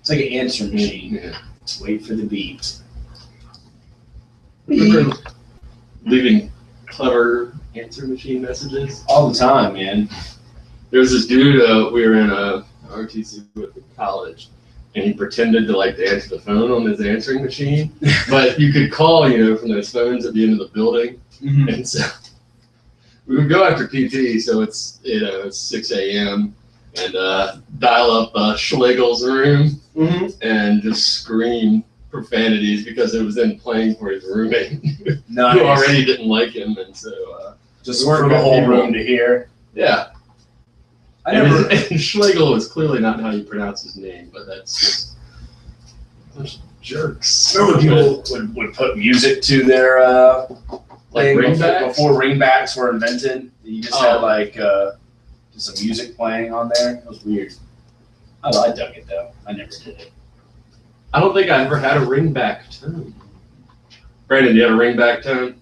It's like an answer machine. Yeah. Wait for the beat. Remember leaving clever answer machine messages? All the time, man. There was this dude, we were in a RTC with in college, and he pretended to answer the phone on his answering machine, but you could call, from those phones at the end of the building, and so we would go after PT, so it's 6 a.m. and dial up Schlegel's room and just scream profanities because it was then playing for his roommate who already didn't like him, and so just for the whole room to hear. Yeah. And Schlegel was clearly not how you pronounce his name, but that's just a bunch of jerks. Remember when people would put music to their playing before ringbacks were invented? You just had just some music playing on there. It was weird. Oh, I dug it though. I never did it. I don't think I ever had a ringback tone. Brandon, do you have a ringback tone?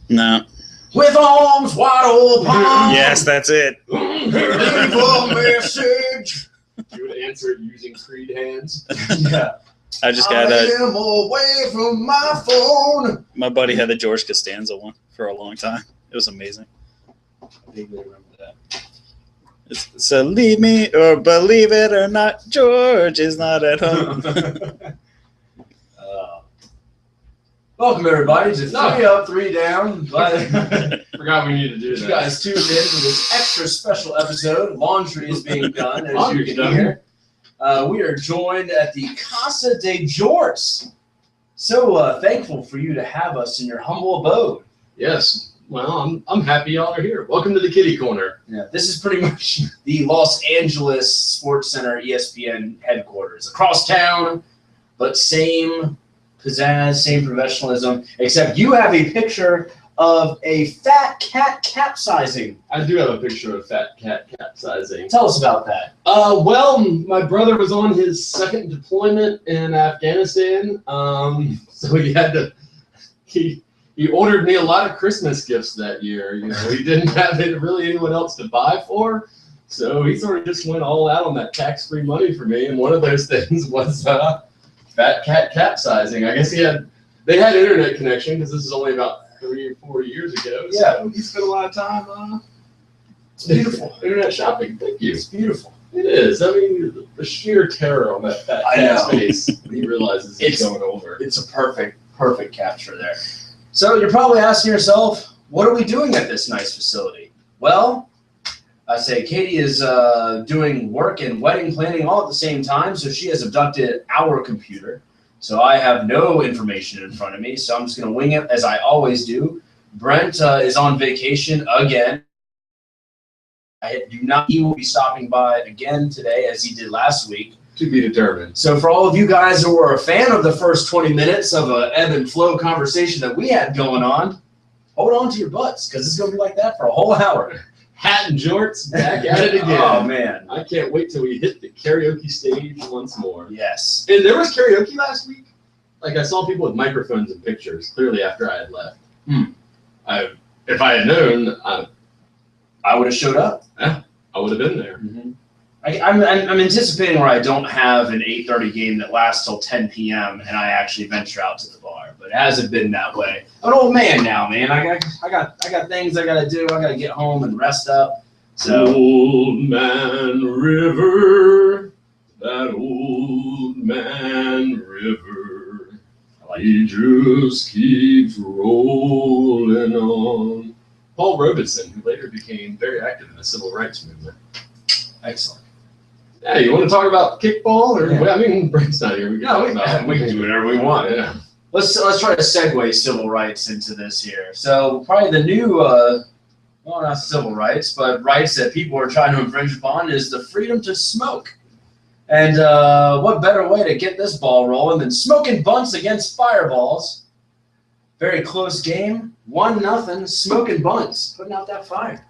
No. With arms wide open. Yes, that's it. Leave a message. You would answer it using Creed hands. Yeah. I just got am away from my phone. My buddy had the George Costanza one for a long time. It was amazing. I vaguely remember that. So leave me or believe it or not, George is not at home. Welcome everybody to 3 Up, 3 Down. Forgot we needed to do that. You guys tuned in to this extra special episode. Laundry is being done, as you can hear. We are joined at the Casa de Jorts. So thankful for you to have us in your humble abode. Yes. Well, I'm happy y'all are here. Welcome to the Kitty Corner. Yeah, this is pretty much the Los Angeles Sports Center ESPN headquarters. Across town, but same pizzazz, same professionalism, except you have a picture of a fat cat capsizing. I do have a picture of a fat cat capsizing. Tell us about that. Well, my brother was on his second deployment in Afghanistan, so he had to. He ordered me a lot of Christmas gifts that year. He didn't have really anyone else to buy for, so he sort of just went all out on that tax-free money for me. And one of those things was fat cat capsizing. I guess they had internet connection because this is only about 3 or 4 years ago. So yeah, he spent a lot of time. It's beautiful. Internet shopping. Thank you. It's beautiful. It is. I mean, the sheer terror on that fat cat's face. He realizes it's going over. It's a perfect capture there. So you're probably asking yourself, what are we doing at this nice facility? Well, I say Katie is doing work and wedding planning all at the same time, so she has abducted our computer. So I have no information in front of me, so I'm just going to wing it as I always do. Brent is on vacation again. He will be stopping by again today, as he did last week. To be determined. So for all of you guys who were a fan of the first 20 minutes of an ebb and flow conversation that we had going on, hold on to your butts, because it's going to be like that for a whole hour. Hat and jorts, back at it again. Oh, man. I can't wait till we hit the karaoke stage once more. Yes. And there was karaoke last week. I saw people with microphones and pictures, clearly after I had left. If I had known, I would have showed up. Yeah, I would have been there. Mm-hmm. I'm anticipating where I don't have an 8:30 game that lasts till 10 p.m. and I actually venture out to the bar, but it hasn't been that way. I'm an old man now, man. I got things I gotta do. I gotta get home and rest up. So Old Man River, that old man river, he just keeps rolling on. Paul Robeson, who later became very active in the civil rights movement. Excellent. Yeah, you want to talk about kickball? Or Yeah. I mean, Brent's not here. We can do whatever we want. Yeah. Let's try to segue civil rights into this here. So probably the new, well, not civil rights, but rights that people are trying to infringe upon is the freedom to smoke. And what better way to get this ball rolling than smoking bunts against fireballs? Very close game, 1-0, smoking bunts, putting out that fire.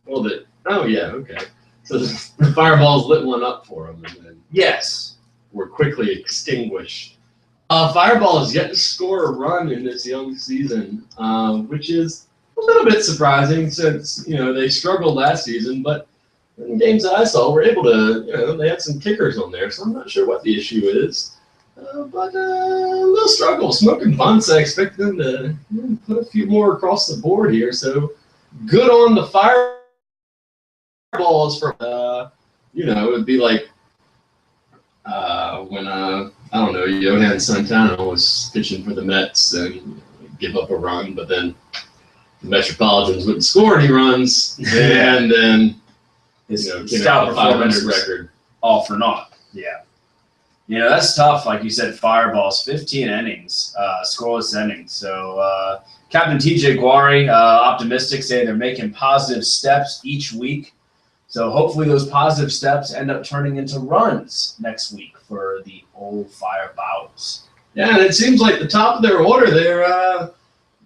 Well, oh yeah, okay. So the fireballs lit one up for them, and then yes, were quickly extinguished. Fireball has yet to score a run in this young season, which is a little bit surprising since they struggled last season. But in the games that I saw, were able to, they had some kickers on there, so I'm not sure what the issue is. But a little struggle. Smoking bunts, I expect them to put a few more across the board here. So good on the fireballs for, it would be like when, I don't know, Johan Santana was pitching for the Mets and give up a run, but then the Metropolitans wouldn't score any runs, and then His came stout out with a 500 performance record. all for naught. Yeah. That's tough. Like you said, fireballs, 15 innings, scoreless innings. So Captain TJ Guari, optimistic, say they're making positive steps each week. So hopefully those positive steps end up turning into runs next week for the old Fireballs. Yeah, and it seems like the top of their order there,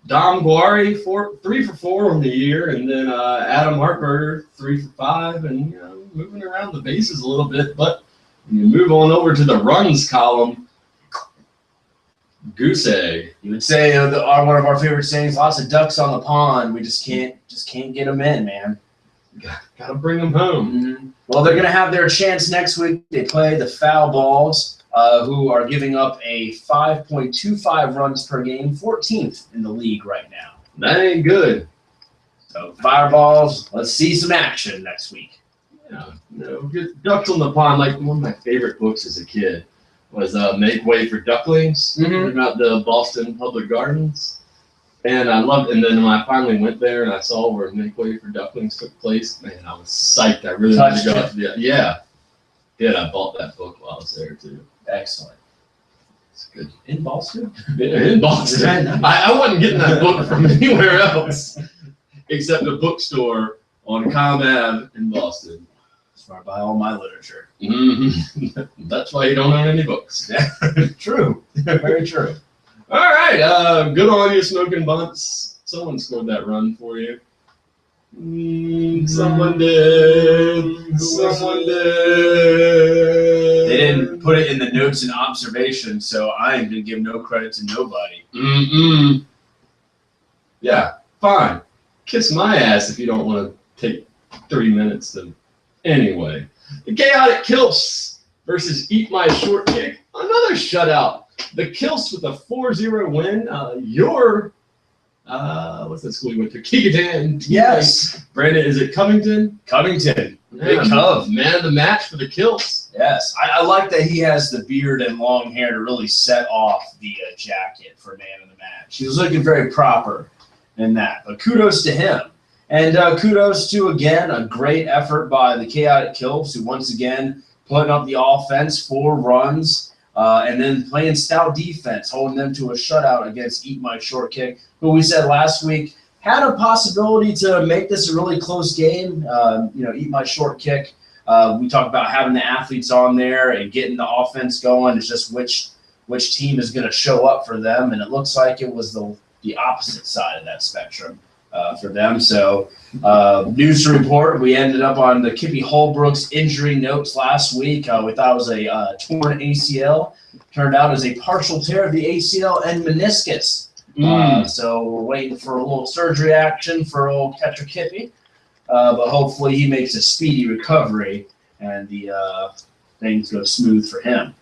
Dom Guari, 3 for 4 on the year, and then Adam Hartberger, 3 for 5, and moving around the bases a little bit. But when you move on over to the runs column, goose egg. You would say one of our favorite sayings: "Lots of ducks on the pond. We just can't get them in, man." Got to bring them home. Mm-hmm. Well, they're going to have their chance next week. They play the Foul Balls, who are giving up a 5.25 runs per game, 14th in the league right now. That ain't good. So Fireballs, let's see some action next week. Get ducks on the pond. Like one of my favorite books as a kid was Make Way for Ducklings, about the Boston Public Gardens. And I loved it. And then when I finally went there and I saw where Make Way for Ducklings took place, man, I was psyched. I really wanted to go out to the, yeah. I bought that book while I was there too. Excellent. It's good. In Boston? In Boston. I wasn't getting that book from anywhere else except a bookstore on Comm Ave in Boston. That's where I buy all my literature. Mm-hmm. That's why you don't own any books. True. Very true. All right. Good on you, Smoking Bunts. Someone scored that run for you. Someone did. Someone did. They didn't put it in the notes and observations, so I am going to give no credit to nobody. Yeah, fine. Kiss my ass if you don't want to take 3 minutes to. Anyway, the Chaotic Kilfs versus Eat My Short Kick. Another shutout. The Kilfs with a 4-0 win. What's that school you went to? Kekatan. Yes. Brandon, is it Covington? Covington. Big Man, Cov. Man of the match for the Kilfs. Yes. I like that he has the beard and long hair to really set off the jacket for man of the match. He was looking very proper in that. But kudos to him. And kudos to, again, a great effort by the Chaotic Kilfs, who once again putting up the offense, 4 runs, and then playing stout defense, holding them to a shutout against Eat My Short Kick, who we said last week had a possibility to make this a really close game. Eat My Short Kick. We talked about having the athletes on there and getting the offense going. It's just which team is going to show up for them, and it looks like it was the opposite side of that spectrum. For them. So, news to report, we ended up on the Kippy Holbrook's injury notes last week. We thought it was a torn ACL. Turned out as a partial tear of the ACL and meniscus. So we're waiting for a little surgery action for old catcher Kippy. But hopefully he makes a speedy recovery and the things go smooth for him.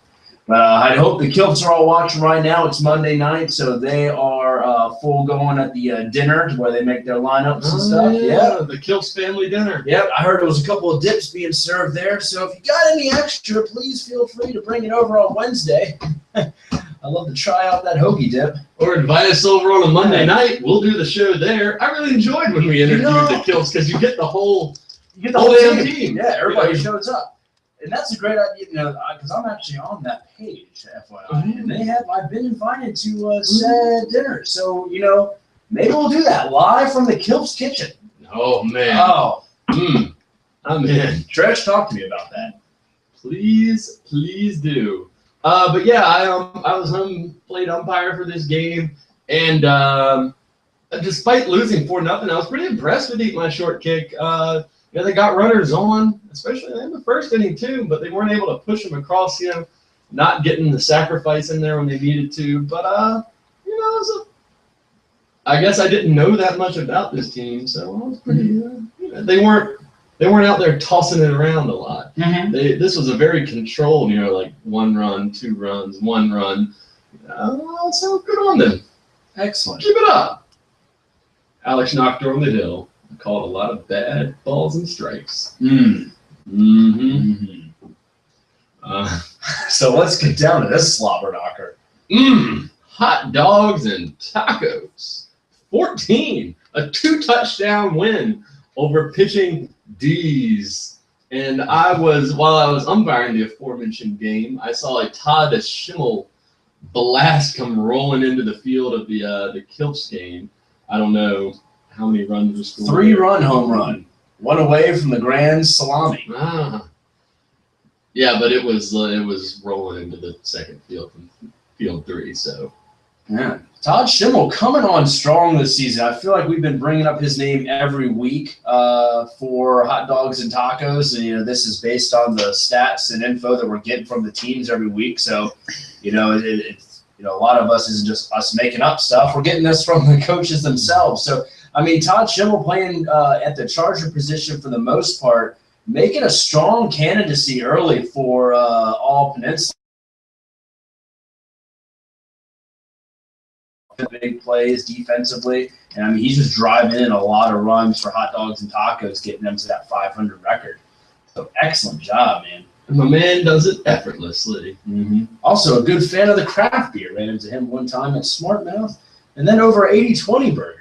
I hope the Kilfs are all watching right now. It's Monday night, so they are full going at the dinner where they make their lineups and stuff. Yeah, the Kilfs family dinner. Yep, I heard there was a couple of dips being served there. So if you got any extra, please feel free to bring it over on Wednesday. I'd love to try out that hoagie dip. Or invite us over on a Monday night. We'll do the show there. I really enjoyed when we interviewed the Kilfs because you get the whole damn team. Yeah, everybody shows up. And that's a great idea, because I'm actually on that page, FYI. And I've been invited to said dinner. So, maybe we'll do that live from the Kilfs kitchen. Oh, man. Oh. I'm in. Trish, talk to me about that. Please do. But yeah, I was home, played umpire for this game. And despite losing 4-0, I was pretty impressed with Eat My Short Kick. They got runners on, especially in the first inning too, but they weren't able to push them across, not getting the sacrifice in there when they needed to. But, I guess I didn't know that much about this team, so I was pretty, they they weren't out there tossing it around a lot. Mm-hmm. This was a very controlled, like 1 run, 2 runs, 1 run. So good on them. Excellent. Keep it up. Alex knocked her on the hill. Called a lot of bad balls and strikes. So let's get down to this slobber knocker. Hot dogs and tacos. 14. A 2-touchdown win over pitching D's. And while I was umpiring the aforementioned game, I saw a Todd Schimmel blast come rolling into the field of the Kilps game. I don't know how many runs were scored. 3-run home run. 1 away from the grand salami. Yeah, but it was rolling into the second field from field 3. So yeah, Todd Schimmel coming on strong this season. I feel like we've been bringing up his name every week for hot dogs and tacos, and this is based on the stats and info that we're getting from the teams every week. So, it's a lot of us isn't just us making up stuff. We're getting this from the coaches themselves. So, I mean, Todd Schimmel playing at the Charger position for the most part, making a strong candidacy early for all Peninsula. Big plays defensively, and I mean he's just driving in a lot of runs for hot dogs and tacos, getting them to that 500 record. So excellent job, man. And my man does it effortlessly. Also a good fan of the craft beer. Ran into him one time at Smart Mouth, and then over 80-20 burger.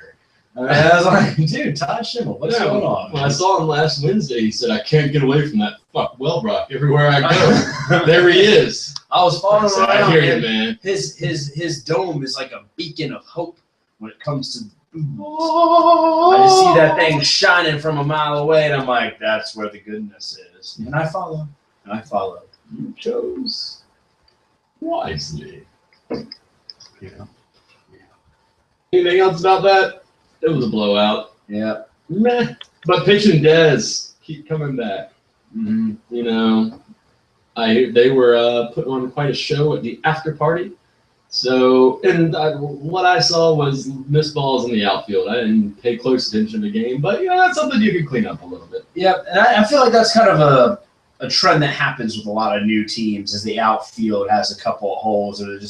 I was like, dude, Todd Schimmel, what's going on? When I saw him last Wednesday, he said, I can't get away from that fuck Wellbrock everywhere I go. There he is. I was following him around. I hear you, man. His dome is like a beacon of hope when it comes to booze. I just see that thing shining from a mile away, and I'm like, that's where the goodness is. And I follow. You chose wisely. Yeah. Anything else about that? It was a blowout. Yeah. Meh. But Pitch and Dez keep coming back. They were putting on quite a show at the after party. So, and what I saw was missed balls in the outfield. I didn't pay close attention to the game, but that's something you can clean up a little bit. Yeah, and I feel like that's kind of a trend that happens with a lot of new teams, is the outfield has a couple of holes that are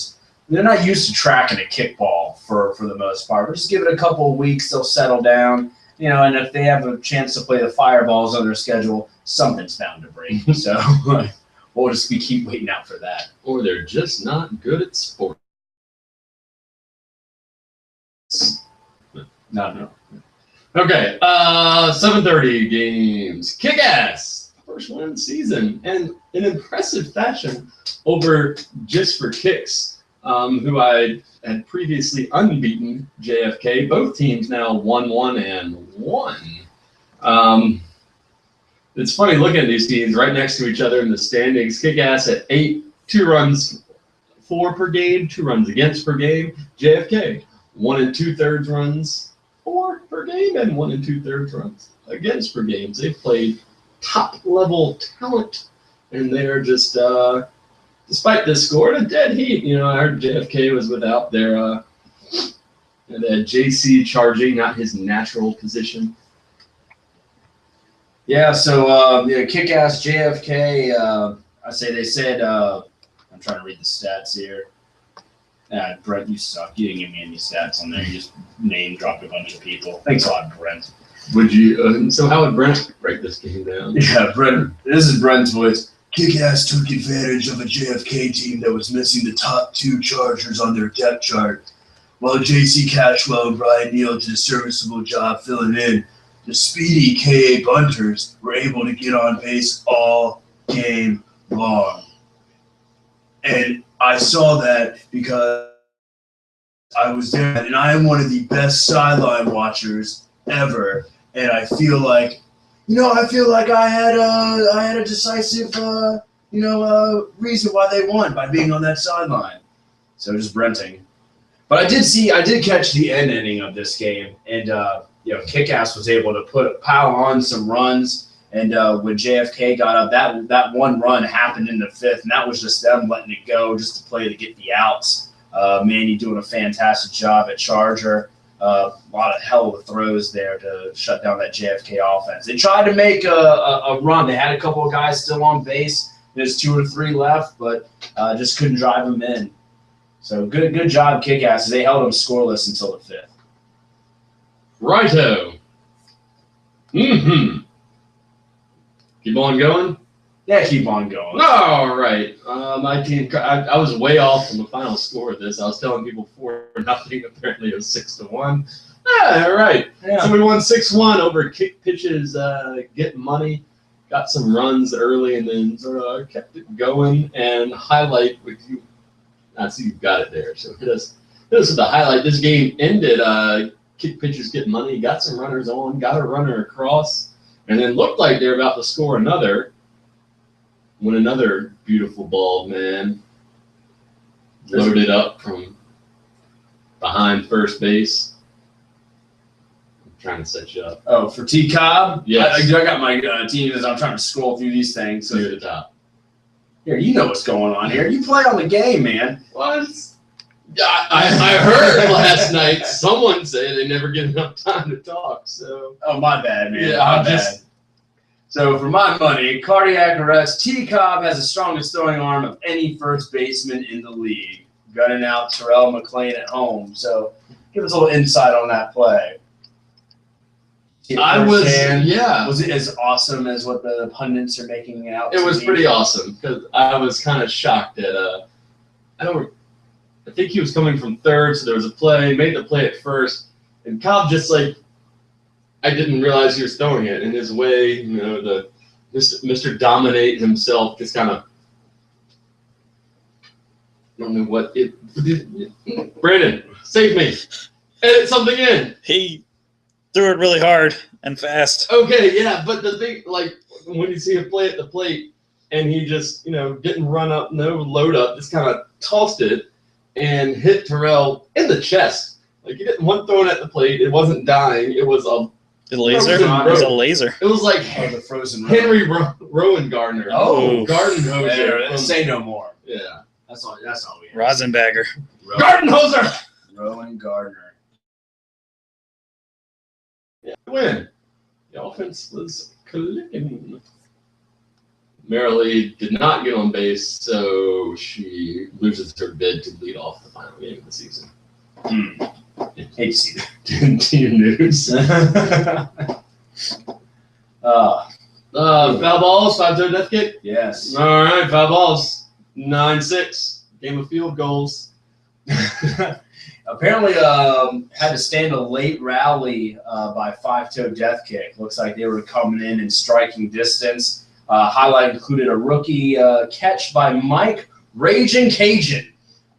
they're not used to tracking a kickball for the most part. But just give it a couple of weeks, they'll settle down. And if they have a chance to play the fireballs on their schedule, something's bound to break. So we'll just keep waiting out for that. Or they're just not good at sports. No. Okay, 7:30 games. Kick-ass! First win of the season. And in impressive fashion over Just for Kicks, who I had previously unbeaten JFK. Both teams now 1-1-1. It's funny looking at these teams right next to each other in the standings. Kick-ass at 8, 2 runs for per game, 2 runs against per game. JFK, 1 2/3 runs for per game and 1 2/3 runs against per game. They've played top-level talent, and they're just despite this score, a dead heat. I heard JFK was without their JC charging, not his natural position. Yeah, so kick-ass JFK, they said, I'm trying to read the stats here. Brent, you suck. You didn't give me any stats on there. You just name-dropped a bunch of people. Thanks a lot, Brent. Would you? So how would Brent break this game down? Yeah, Brent. This is Brent's voice. Kick-ass took advantage of a JFK team that was missing the top 2 Chargers on their depth chart. While J.C. Cashwell and Brian Neal did a serviceable job filling in, the speedy K.A. bunters were able to get on base all game long. And I saw that because I was there, and I am one of the best sideline watchers ever. And I feel like I had a decisive, reason why they won by being on that sideline. So just Brenting. But I did catch the end inning of this game, and Kick-Ass was able to pile on some runs, and when JFK got up, that one run happened in the 5th, and that was just them letting it go just to play to get the outs. Manny doing a fantastic job at Charger. A lot of hell of throws there to shut down that JFK offense. They tried to make a run. They had a couple of guys still on base. There's 2 or 3 left, but just couldn't drive them in. So good job, Kick-Asses. They held them scoreless until the 5th. Righto. Mm-hmm. Keep on going? Yeah, keep on going. All right. My team, I was way off from the final score of this. I was telling people 4-0. Apparently it was 6-1. All right. Yeah. So we won 6-1 over Kick Pitches, Get Money. Got some runs early and then sort of kept it going. And highlight with you. I see you've got it there. So hit us with the highlight. This game ended. Kick Pitchers Get Money. Got some runners on. Got a runner across. And then looked like they were about to score another. When another beautiful ball, man, loaded up from behind first base. I'm trying to set you up. Oh, for T-Cobb? Yes. I got my team as I'm trying to scroll through these things. So Near the top. here, you know what's going on here. You play on the game, man. What? I heard last night someone say they never get enough time to talk. So Oh, my bad, man. Yeah, my I'm just- bad. So for my money, cardiac arrest, T-Cobb has the strongest throwing arm of any first baseman in the league, gunning out Terrell McClain at home. So give us a little insight on that play. Was it as awesome as what the pundits are making it out? it to was be? pretty awesome because I was kind of shocked at I think he was coming from third, so there was a play, made the play at first, and Cobb just I didn't realize he was throwing it. In his way, the Mr. Dominate himself just kind of, I don't know what it. Brandon, save me. Edit something in. He threw it really hard and fast. Okay, yeah, but the thing, when you see him play at the plate, and he just, didn't run up, no load up, just kind of tossed it and hit Terrell in the chest. He didn't want throwing at the plate. It wasn't dying. It was a Laser? It was a laser. It was like Oh, the frozen Henry Rowan Gardner. Oh. Garden Hosier. There, say no more. Yeah. That's all we have. Rosenbagger. Garden Hoser! Rowan Gardner. Yeah, win. The offense was clicking. Marilee did not get on base, so she loses her bid to lead off the final game of the season. Hate to see that. Team news. Foul balls, 5-0 death kick. Yes. All right, foul balls. 9-6. Game of field goals. Apparently, had to stand a late rally by 5-toe death kick. Looks like they were coming in and striking distance. Highlight included a rookie catch by Mike Raging Cajun,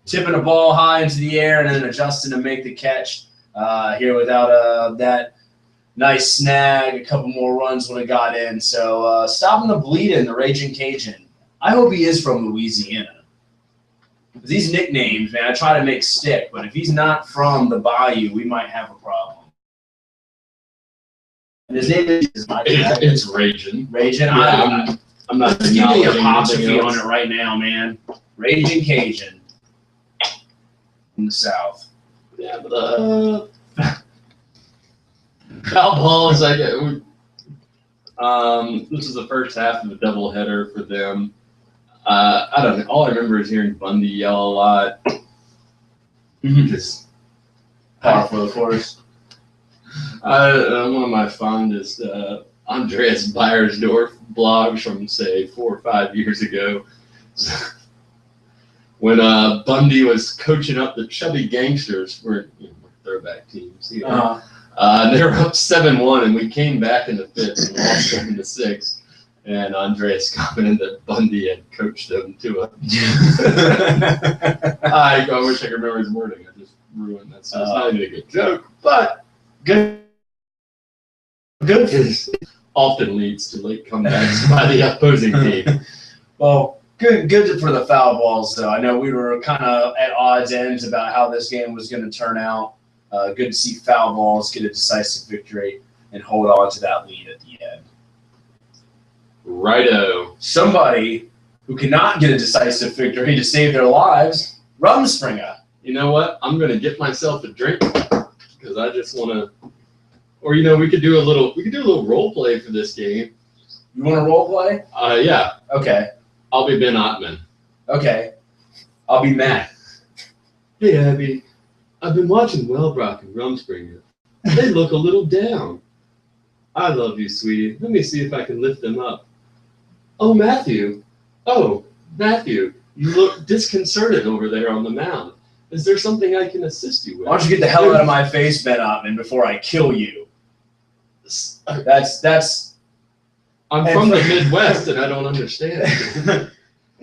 tipping a ball high into the air and then adjusting to make the catch here without that nice snag. A couple more runs when it got in. So stopping the bleeding, the Raging Cajun. I hope he is from Louisiana. These nicknames, man, I try to make stick, but if he's not from the Bayou, we might have a problem. And his name is Mike. It's Raging. Raging. Yeah, I'm not Just give me the acknowledging apostrophe anything on else. it right now, man. Raging Cajun from the South. Yeah, but foul balls. This is the first half of a doubleheader for them. I don't know. All I remember is hearing Bundy yell a lot. Just Powerful, of course. one of my fondest Andreas Beiersdorf blogs from, say, 4 or 5 years ago. When Bundy was coaching up the Chubby Gangsters for throwback teams. They were up 7-1, and we came back in the 5th and lost 7-6. And Andreas commented that Bundy had coached them to a. I wish I could remember his wording. I just ruined that. So it's not even a good joke, but good. Good often leads to late comebacks by the opposing team. Well, good for the foul balls, though. I know we were kind of at odds ends about how this game was going to turn out. Good to see foul balls get a decisive victory and hold on to that lead at the end. Righto. Somebody who cannot get a decisive victory to save their lives, Rumspringa. You know what? I'm going to get myself a drink because I just want to. Or we could do a little role play for this game. You want to role play? Yeah. Okay. I'll be Ben Ottman. Okay. I'll be Matt. Hey Abby, I've been watching Wellbrock and Rumspringa. They look a little down. I love you, sweetie. Let me see if I can lift them up. Oh, Matthew. Oh, Matthew, you look disconcerted over there on the mound. Is there something I can assist you with? Why don't you get the hell out of my face, Ben Ottman, before I kill you? That's. I'm from the Midwest and I don't understand.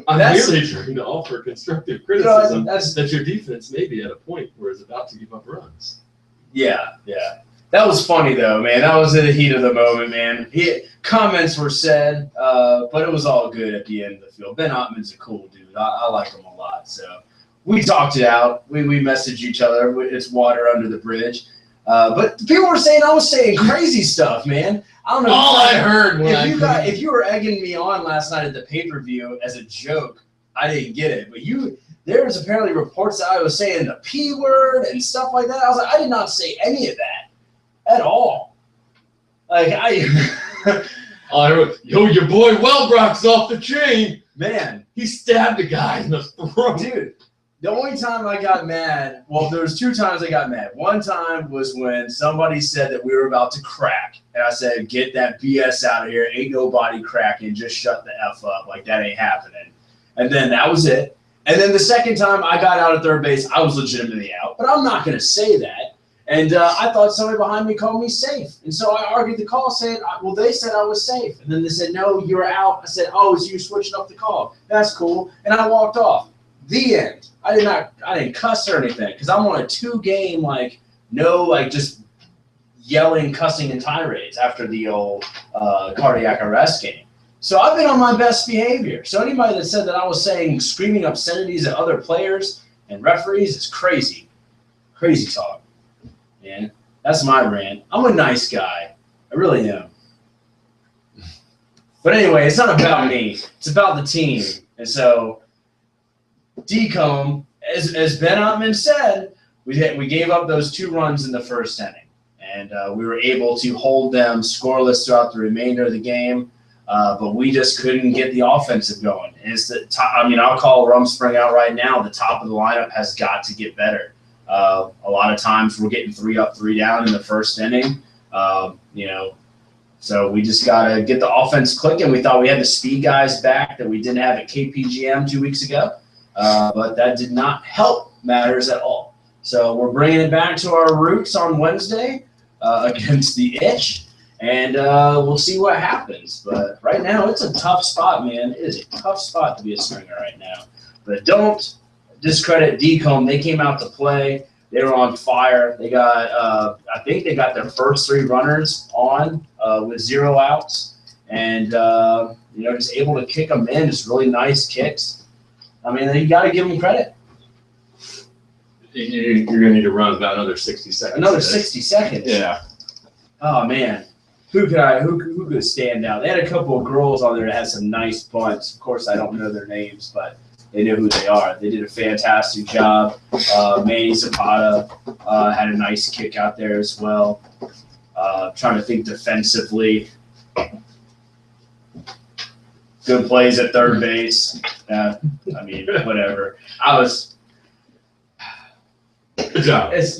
I'm merely trying to offer constructive criticism that your defense may be at a point where it's about to give up runs. Yeah. That was funny, though, man. That was in the heat of the moment, man. Comments were said, but it was all good at the end of the field. Ben Ottman's a cool dude. I like him a lot. So we talked it out. We messaged each other. It's water under the bridge. But people were saying I was saying crazy stuff, man. I don't know. All I heard when if you were egging me on last night at the pay-per-view as a joke, I didn't get it. But there was apparently reports that I was saying the P word and stuff like that. I was like, I did not say any of that at all. Like your boy Wellbrock's off the chain. Man, he stabbed a guy in the throat. Dude, the only time I got mad, well, there was 2 times I got mad. One time was when somebody said that we were about to crack. And I said, get that BS out of here. Ain't nobody cracking. Just shut the F up. Like, that ain't happening. And then that was it. And then the second time I got out at third base, I was legitimately out. But I'm not going to say that. And I thought somebody behind me called me safe. And so I argued the call saying, well, they said I was safe. And then they said, no, you're out. I said, oh, so you're switching up the call. That's cool. And I walked off. The end. I didn't cuss or anything because I'm on a 2-game, just yelling, cussing, and tirades after the old cardiac arrest game. So I've been on my best behavior. So anybody that said that I was saying screaming obscenities at other players and referees is crazy. Crazy talk. Man, that's my rant. I'm a nice guy. I really am. But anyway, it's not about me. It's about the team. And so Decomb, as Ben Ottman said, we gave up those 2 runs in the first inning. And we were able to hold them scoreless throughout the remainder of the game. But we just couldn't get the offensive going. I'll call Rumspringa out right now. The top of the lineup has got to get better. A lot of times we're getting 3 up, 3 down in the first inning. So we just got to get the offense clicking. We thought we had the speed guys back that we didn't have at KPGM 2 weeks ago. But that did not help matters at all. So we're bringing it back to our roots on Wednesday against the Itch. And we'll see what happens. But right now, it's a tough spot, man. It is a tough spot to be a Stringer right now. But don't discredit Decomb. They came out to play. They were on fire. They got, I think they got their first 3 runners on with 0 outs. And, just able to kick them in. Just really nice kicks. I mean, you got to give them credit. You're going to need to run about another 60 seconds. Another 60 seconds? Yeah. Oh, man. Who could stand out? They had a couple of girls on there that had some nice bunts. Of course, I don't know their names, but they know who they are. They did a fantastic job. Manny Zapata had a nice kick out there as well. Trying to think defensively. Good plays at third base. Whatever. Good job. It's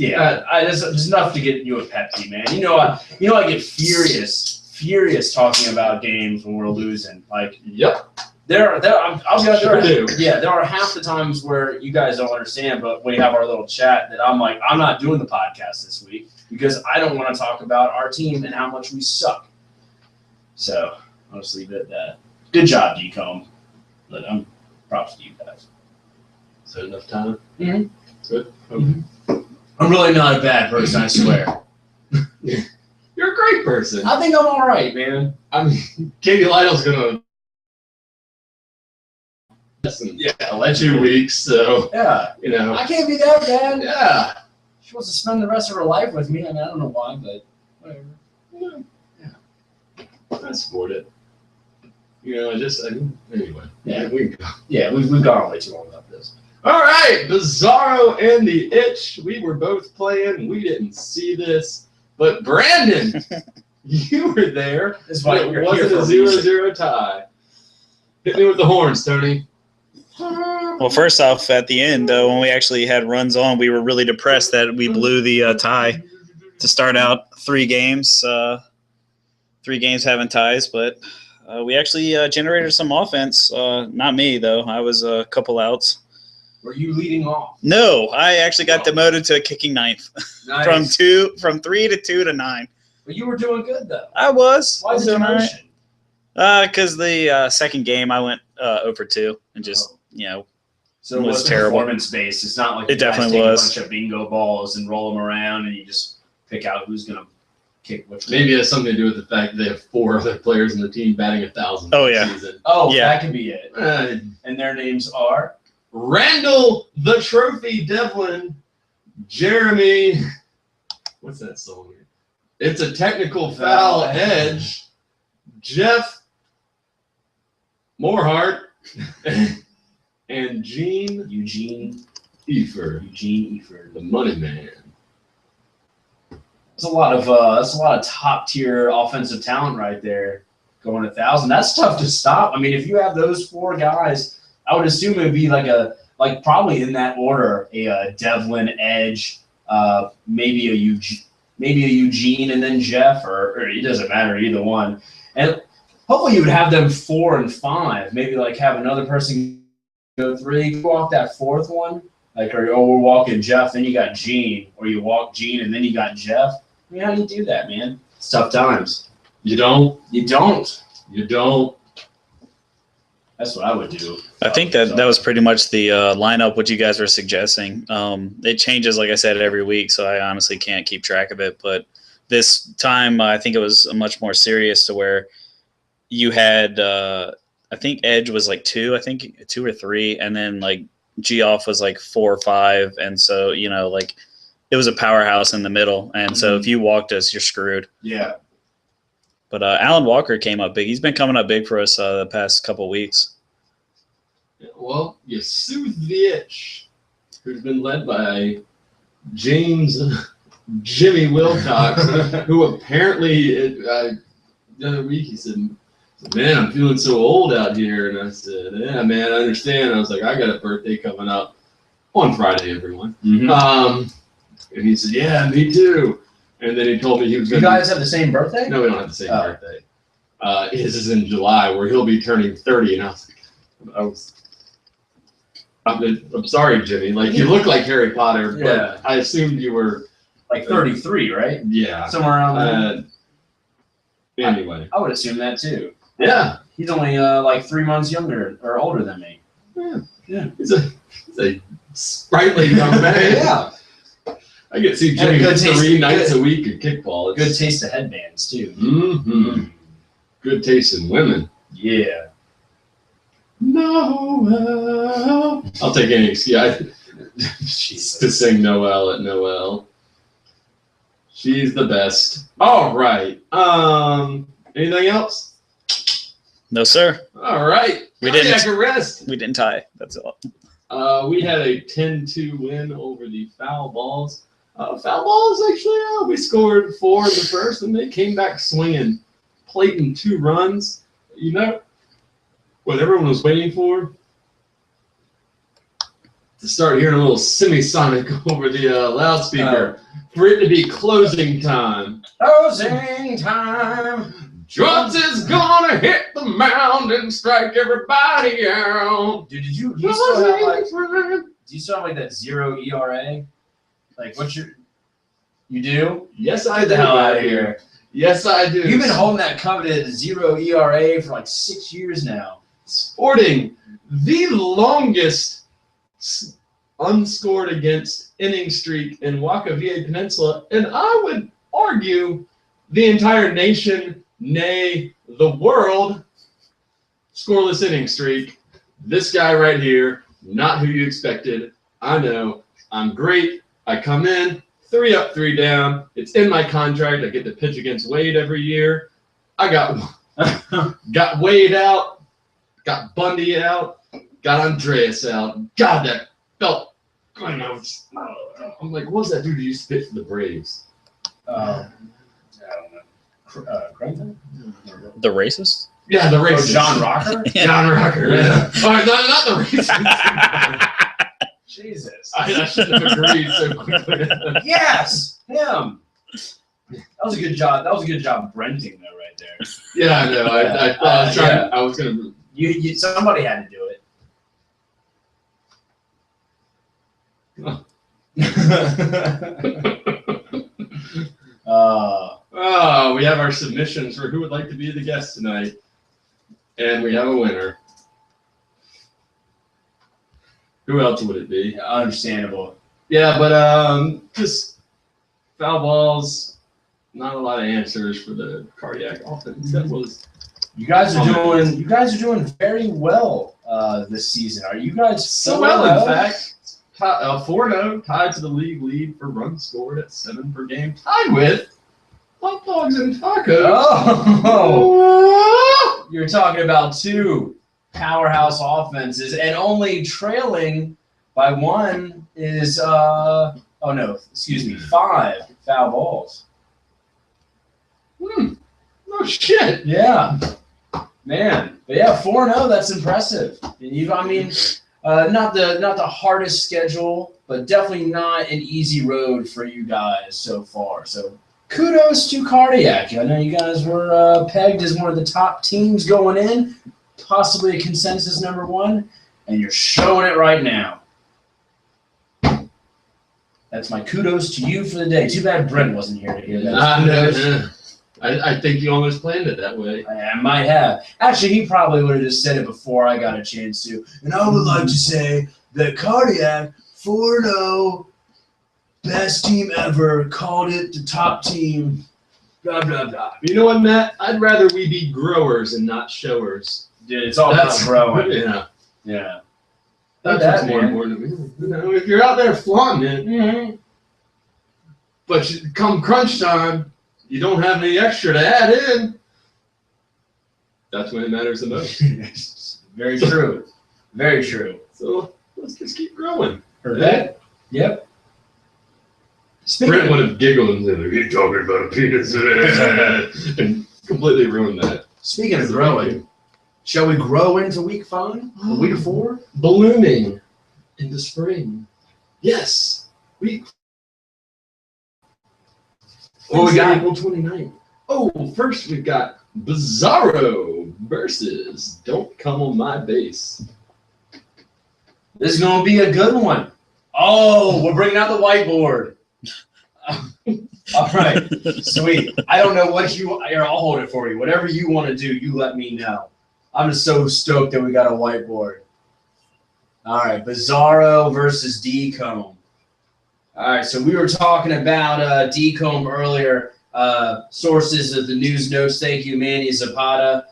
enough to get you a Pepsi, man. I get furious talking about games when we're losing. Like, yep. I'll be honest, Sure there are half the times where you guys don't understand, but we have our little chat that I'm like, I'm not doing the podcast this week because I don't want to talk about our team and how much we suck. So I'll just leave it at that. Good job, Decomb. But props to you guys. Is that enough time? Mm-hmm. Good. Okay. Mm-hmm. I'm really not a bad person, I swear. You're a great person. I think I'm all right, man. Katie Lytle's gonna listen. Yeah, I'll let 2 weeks. So yeah, I can't be that bad. Yeah, she wants to spend the rest of her life with me. I don't know why, but whatever. Yeah. I support it. Anyway. Yeah, we can go. Yeah, we've gone way too long about this. All right, Bizarro and the Itch. We were both playing. We didn't see this, but Brandon, you were there. This is why It we're here wasn't for a a reason. 0-0 tie. Hit me with the horns, Tony. Well, first off, at the end, when we actually had runs on, we were really depressed that we blew the tie to start out 3 games. 3 games having ties, but we actually generated some offense. Not me, though. I was a couple outs. Were you leading off? No, I actually got demoted to a kicking ninth Nice. from 3 to 2 to 9. But you were doing good though. I was. Why the doing all right. demotion? Because the second game I went 0 for 2 and just So It was it was terrible. performance based. It's not like It you guys definitely take was. a bunch of bingo balls and roll them around and you just pick out who's gonna kick which one. Maybe it has something to do with the fact that they have 4 other players in the team batting 1,000 Oh, this yeah. season. Oh, Yeah. that could be it. And their names are Randall the Trophy Devlin, Jeremy. What's that song? It's a technical foul edge. Jeff Morehart and Gene Eugene Efer, Eford. the money man. That's a lot of top tier offensive talent right there. Going 1,000. That's tough to stop. I mean, if you have those 4 guys, I would assume it would be like probably in that order, a Devlin, Edge, maybe a Eugene, and then Jeff, or it doesn't matter, either one. And hopefully you would have them 4 and 5. Maybe like have another person go 3, go off that 4th one. Like, we're walking Jeff, then you got Gene, or you walk Gene, and then you got Jeff. I mean, how do you do that, man? It's tough times. You don't. You don't. That's what I would do. I think that was pretty much the lineup what you guys were suggesting. It changes, like I said, every week, so I honestly can't keep track of it. But this time, I think it was much more serious to where you had, I think Edge was like 2, 2 or 3, and then like Geoff was like 4 or 5, and so like it was a powerhouse in the middle. And so if you walked us, you're screwed. Yeah. But Alan Walker came up big. He's been coming up big for us the past couple weeks. Well, you soothe the itch, who's been led by James Jimmy Wilcox, who apparently the other week he said, "Man, I'm feeling so old out here," and I said, "Yeah, man, I understand." I was like, "I got a birthday coming up on Friday, everyone." Mm-hmm. And he said, "Yeah, me too." And then he told me he was You going to. guys have the same birthday? No, we don't have the same Oh. birthday. His is in July, where he'll be turning 30, and I'm sorry, Jimmy. Like, you look like Harry Potter, but Yeah. I assumed you were. Like 33, right? Yeah. Somewhere around there. Anyway. I would assume that too. Yeah. He's only like 3 months younger or older than me. He's a sprightly young man. Yeah. I get to see And Jimmy good taste- 3 nights good- a week at kickball. Good taste of headbands too. Mm-hmm. Good taste in women. Yeah. Noel. I'll take any excuse Jesus. to sing Noel at Noel. She's the best. All right. Anything else? No, sir. All right. We didn't. Cardiac arrest. We didn't tie. That's all. We had a 10-2 win over the Foul Balls. Foul Balls, actually, we scored 4 in the first, and they came back swinging, plating 2 runs. You know what everyone was waiting for? To start hearing a little semisonic over the loudspeaker. For it to be closing time. Closing time. Drums is gonna hit the mound and strike everybody out. Dude, do you still have like that 0 ERA? Like, you do? Yes, I Get do. the hell out of here. Yes, I do. You've been holding that coveted 0 ERA for like 6 years now. Sporting the longest unscored against inning streak in Waka-Vieja Peninsula, and I would argue the entire nation, nay, the world, scoreless inning streak. This guy right here, not who you expected. I know. I'm great. I come in, 3 up, 3 down. It's in my contract. I get to pitch against Wade every year. I got Wade out, got Bundy out, got Andreas out. God, that felt. I'm like, what was that dude who used to pitch for the Braves? I don't know. Crenton? The racist? Yeah, the Oh, racist. John Rocker? John Rocker. Yeah. All right, not the racist. Jesus. I should have agreed so quickly. Yes, him. That was a good job. That was a good job renting though, right there. Yeah, I know. I was trying. Yeah. I was gonna. You somebody had to do it. Oh, we have our submissions for who would like to be the guest tonight, and we have a winner. Who else would it be? Understandable. Yeah, but just foul balls. Not a lot of answers for the cardiac offense. That was. You guys are doing very well this season. Are you guys So well, in fact, 4-0, tied to the league lead for runs scored at 7 per game, tied with hot dogs and tacos. Oh, you're talking about two powerhouse offenses, and only trailing by one is 5 foul balls. No shit. Yeah, man. But yeah, 4-0. That's impressive. And not the hardest schedule, but definitely not an easy road for you guys so far. So kudos to Cardiac. I know you guys were pegged as one of the top teams going in, possibly a consensus number one, and you're showing it right now. That's my kudos to you for the day. Too bad Brent wasn't here to hear that. I think you almost planned it that way. I might have. Actually, he probably would have just said it before I got a chance to. And I would like to say that Cardiac 4-0, best team ever, called it the top team, blah, blah, blah. You know what, Matt? I'd rather we be growers and not showers. Dude, it's all about growing. Yeah. Yeah. That's what's more important to me. You know, if you're out there flaunting it, but come crunch time, you don't have any extra to add in. That's when it matters the most. Very true. Very true. So let's just keep growing. Heard that? Yep. Brent would have giggled and said, "You're talking about a penis," and completely ruined that. Speaking of growing, shall we grow into week 5? Week 4? Blooming into spring. Yes. Week. What we got? April 29th. Oh, first we've got Bizarro versus Don't Come on My Base. This is going to be a good one. Oh, we're bringing out the whiteboard. All right. Sweet. I don't know what here, I'll hold it for you. Whatever you want to do, you let me know. I'm just so stoked that we got a whiteboard. All right. Bizarro versus D-Comb. All right, so we were talking about D-Comb earlier. Sources of the news notes. Thank you, Manny Zapata.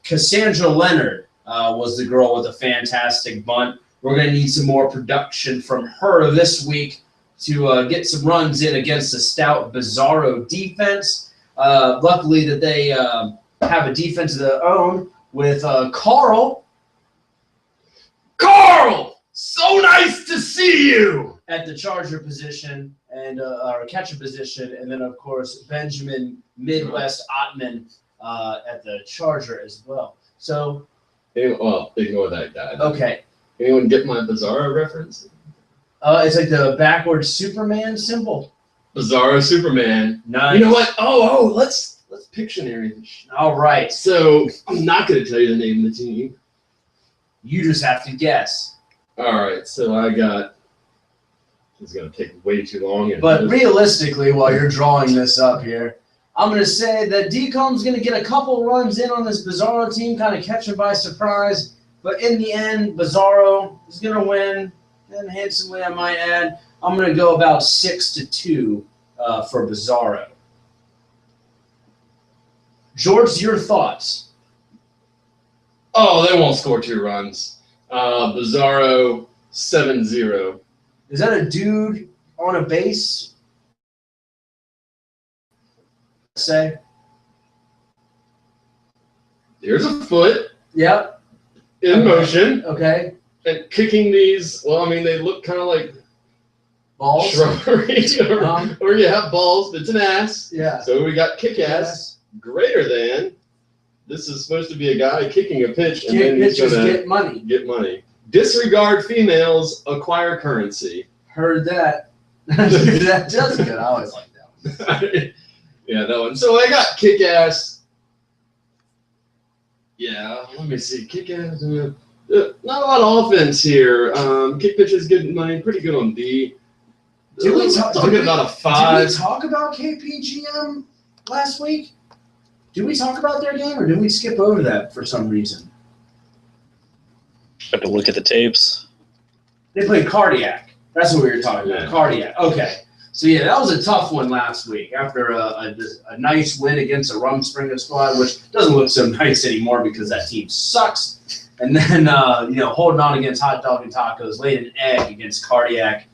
Cassandra Leonard was the girl with a fantastic bunt. We're going to need some more production from her this week to get some runs in against the stout Bizarro defense. Luckily that they have a defense of their own with Carl. Carl! So nice to see you! At the Charger position and or catcher position, and then of course Benjamin Midwest Ottman at the Charger as well. So, Well, ignore that guy. okay, Anyone get my Bizarro reference? it's like the backwards Superman symbol. Bizarro Superman. Nice. You know what? Oh, let's Pictionary this shit. All right, So I'm not going to tell you the name of the team. you just have to guess. All right, so I got. It's going to take way too long. But realistically, while you're drawing this up here, I'm going to say that D-Comb's going to get a couple runs in on this Bizarro team, kind of catch him by surprise. But in the end, Bizarro is going to win, and handsomely, I might add. I'm going to go about 6-2 for Bizarro. George, your thoughts? Oh, they won't score 2 runs. Bizarro 7-0. Is that a dude on a base? Say. There's a foot Yep. in motion, Okay. And kicking these, well, I mean, they look kind of like Balls. shrubbery, or you have balls. It's an ass. Yeah. So we got kick ass greater than. This is supposed to be a guy kicking a pitch, and then he's Pitchers gonna get money. get money. Disregard females, acquire currency. Heard that. That's good. I always like that one. Yeah, that one. So I got kick ass. Yeah, let me see. Kick ass. Not a lot of offense here. Kick pitches getting money, pretty good on D. Did we talk about a 5? Did we talk about KPGM last week? Did we talk about their game, or did we skip over that for some reason? Have to look at the tapes. They played Cardiac. That's what we were talking about. Yeah. Cardiac. Okay. So yeah, that was a tough one last week after a nice win against a Rumspringa squad, which doesn't look so nice anymore because that team sucks. And then holding on against Hot Dog and Tacos, laid an egg against Cardiac.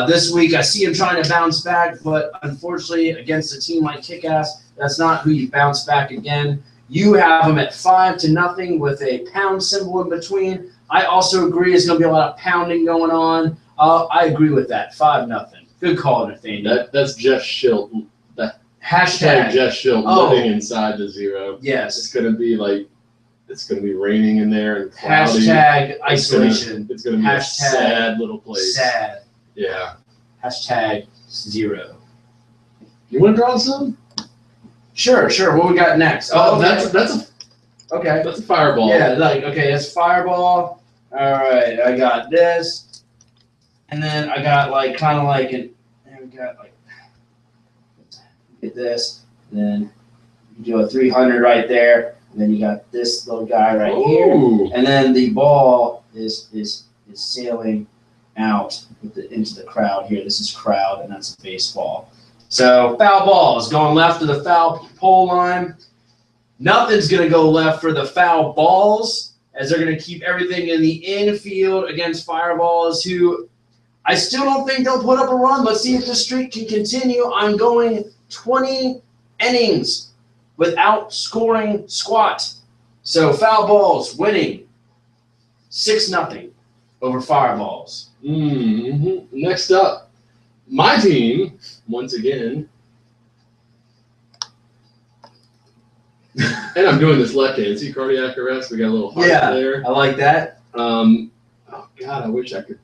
This week, I see him trying to bounce back, but unfortunately, against a team like Kick-Ass, that's not who you bounce back again. You have them at 5-0 with a pound symbol in between. I also agree it's going to be a lot of pounding going on. I agree with that. 5-0. Good call, Nathaniel. That's Jeff Schilt. Hashtag. Jeff Schilt living inside the zero. Yes. It's gonna be raining in there and cloudy. Hashtag isolation. It's gonna be a sad little place. Sad. Yeah. Hashtag 0. You want to draw some? Sure. What we got next? Okay. That's a fireball. Yeah, that's Fireball. All right, I got this. And then I got get this. Then you do a 300 right there. And then you got this little guy right here. And then the ball is sailing out into the crowd here. This is crowd, and that's a baseball. So foul ball is going left to the foul pole line. Nothing's going to go left for the foul balls, as they're going to keep everything in the infield against Fireballs, who I still don't think they'll put up a run. Let's see if the streak can continue. I'm going 20 innings without scoring squat. So foul balls winning 6-0 over Fireballs. Mm-hmm. Next up, my team, once again. And I'm doing this left hand. See cardiac arrest? We got a little heart there. I like that. Oh, God, I wish I could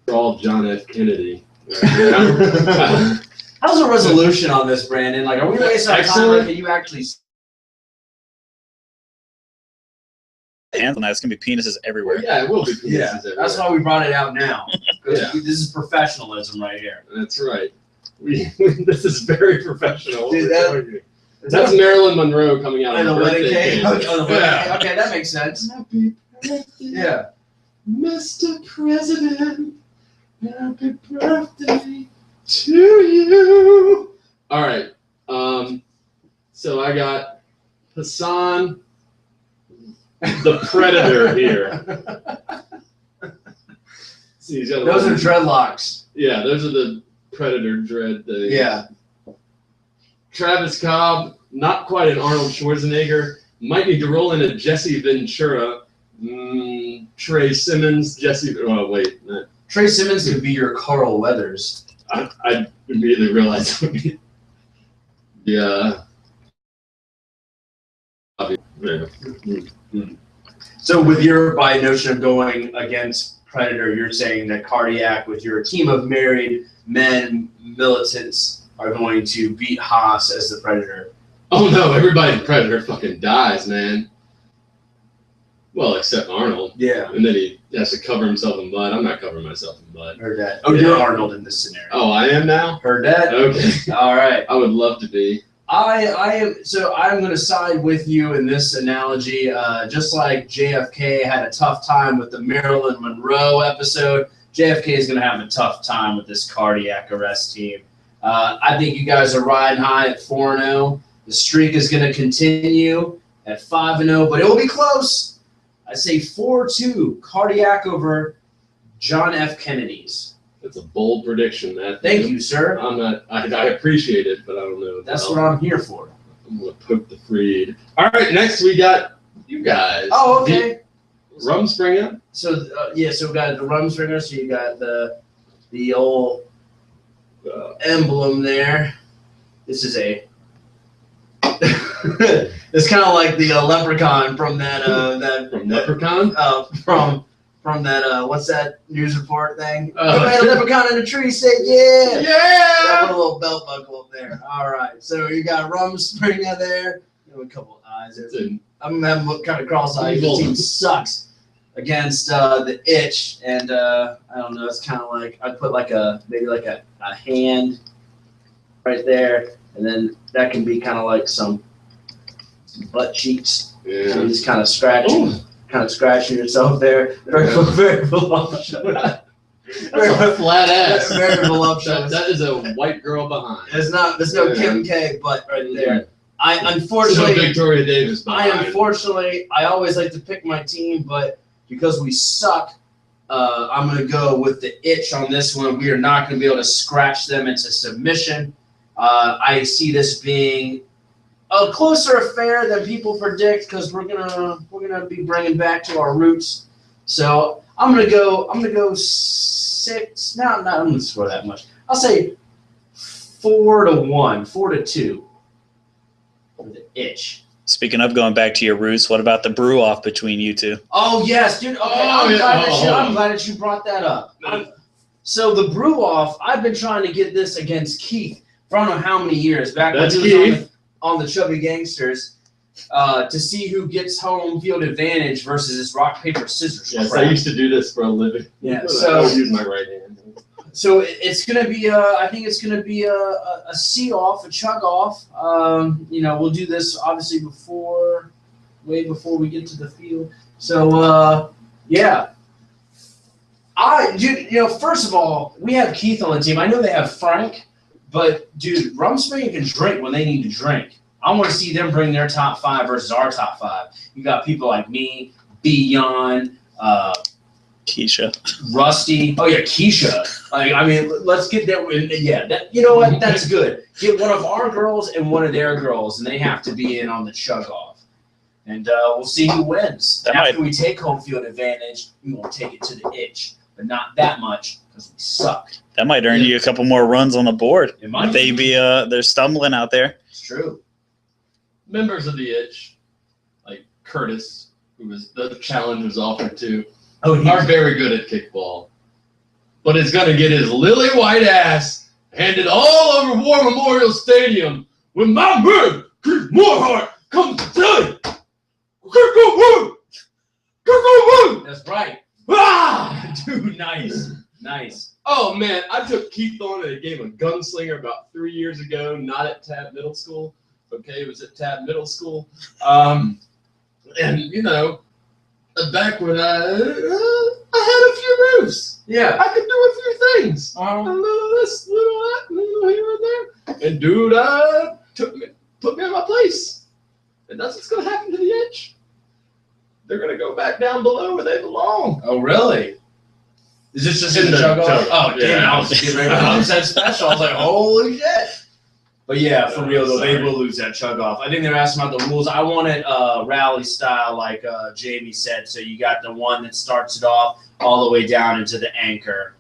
draw John F. Kennedy. Right. How's the resolution on this, Brandon? Like, are we wasting our time? Like, are you actually... Hands on that. It's going to be penises everywhere. Well, yeah, it will be penises everywhere. That's why we brought it out now. Yeah. This is professionalism right here. That's right. This is very professional. Dude, that's Marilyn Monroe coming out on on the wedding birthday cake. Okay, that makes sense. Happy birthday, Yeah. Mr. President. Happy birthday to you. All right. So I got Hassan, the Predator here. See, Those are dreadlocks. Yeah, those are the Predator dread things. Yeah. Travis Cobb, not quite an Arnold Schwarzenegger. Might need to roll in a Jesse Ventura. Trey Simmons, Trey Simmons could be your Carl Weathers. I immediately realized it would be. Yeah. So with your by notion of going against Predator, you're saying that Cardiac with your team of married men militants are going to beat Haas as the Predator. Oh no, everybody in Predator fucking dies, man. Well, except Arnold. Yeah. And then he has to cover himself in blood. I'm not covering myself in blood. Heard that. Oh, you're Arnold in this scenario. Oh, I am now? Heard that? Okay. All right. I would love to be. I'm going to side with you in this analogy. Just like JFK had a tough time with the Marilyn Monroe episode, JFK is going to have a tough time with this cardiac arrest team. I think you guys are riding high at 4-0. The streak is going to continue at 5-0, but it will be close. I say 4-2 cardiac over John F. Kennedy's. That's a bold prediction, Matt. Thank you, sir. I'm not. I appreciate it, but I don't know. That's what I'm here for. I'm gonna poke the Freed. All right, next we got you guys. Oh, okay. Rumspringa. So so we got the Rumspringa. So you got the old emblem there. This is a. It's kind of like the leprechaun from that From Leprechaun? From that what's that news report thing? Oh. We made a leprechaun in a tree. Say yeah. Yeah! Put a little belt buckle up there. All right. So you got Rumspringa there. You know, a couple of eyes there. I'm having kind of cross-eyed. The team sucks against the Itch, and I don't know. It's kind of like I put maybe a hand right there, and then that can be kind of like some butt cheeks. Yeah. So you just kind of scratching yourself there. Very voluptuous. That's a flat ass. Very voluptuous. That is a white girl behind. There's no Kim K butt right there. I unfortunately So Victoria Davis behind. I always like to pick my team, but because we suck, I'm going to go with the Itch on this one. We are not going to be able to scratch them into submission. I see this being a closer affair than people predict because we're gonna be bringing back to our roots. So I'm gonna go 6. No, I'm gonna score that much. I'll say 4-1, 4-2 for the Itch. Speaking of going back to your roots, what about the brew off between you two? Oh yes, dude. Okay, I'm glad that you brought that up. So the brew off, I've been trying to get this against Keith for I don't know how many years back when he was on the Chubby Gangsters to see who gets home field advantage versus this rock paper scissors. Yes, I used to do this for a living. Yeah, So I would use my right hand. So it's gonna be I think it's gonna be a see off, a chug off. We'll do this obviously way before we get to the field. So yeah. First of all, we have Keith on the team. I know they have Frank, but dude, Rumspringa can drink when they need to drink. I want to see them bring their top 5 versus our top 5. You got people like me, Beyond, Keisha. Rusty. Oh yeah, Keisha. Let's get that. Yeah, you know what? That's good. Get one of our girls and one of their girls, and they have to be in on the chug off. And we'll see who wins. After we take home field advantage, we won't take it to the Itch, but not that much because we suck. That might earn you a couple more runs on the board. It might. They're stumbling out there. It's true. Members of the Itch, like Curtis, who was the challenge was offered to, are very good at kickball, but is going to get his lily white ass handed all over War Memorial Stadium when my man, Keith Morehart, comes to play. That's right. Ah, dude, nice. Oh man, I took Keith on at a game of Gunslinger about 3 years ago, not at Tabb Middle School. Okay, it was at Tabb Middle School. And back when I had a few moves. Yeah. I could do a few things. A little this, little that, little here and there. And dude, put me in my place. And that's what's going to happen to the Itch. They're going to go back down below where they belong. Oh, really? Is this just in the chug chug off? off? Oh, damn. I was getting ready to lose that special. I was like, holy shit. But yeah, for real though, they will lose that chug off. I think they're asking about the rules. I want it rally style, like Jamie said. So you got the one that starts it off all the way down into the anchor.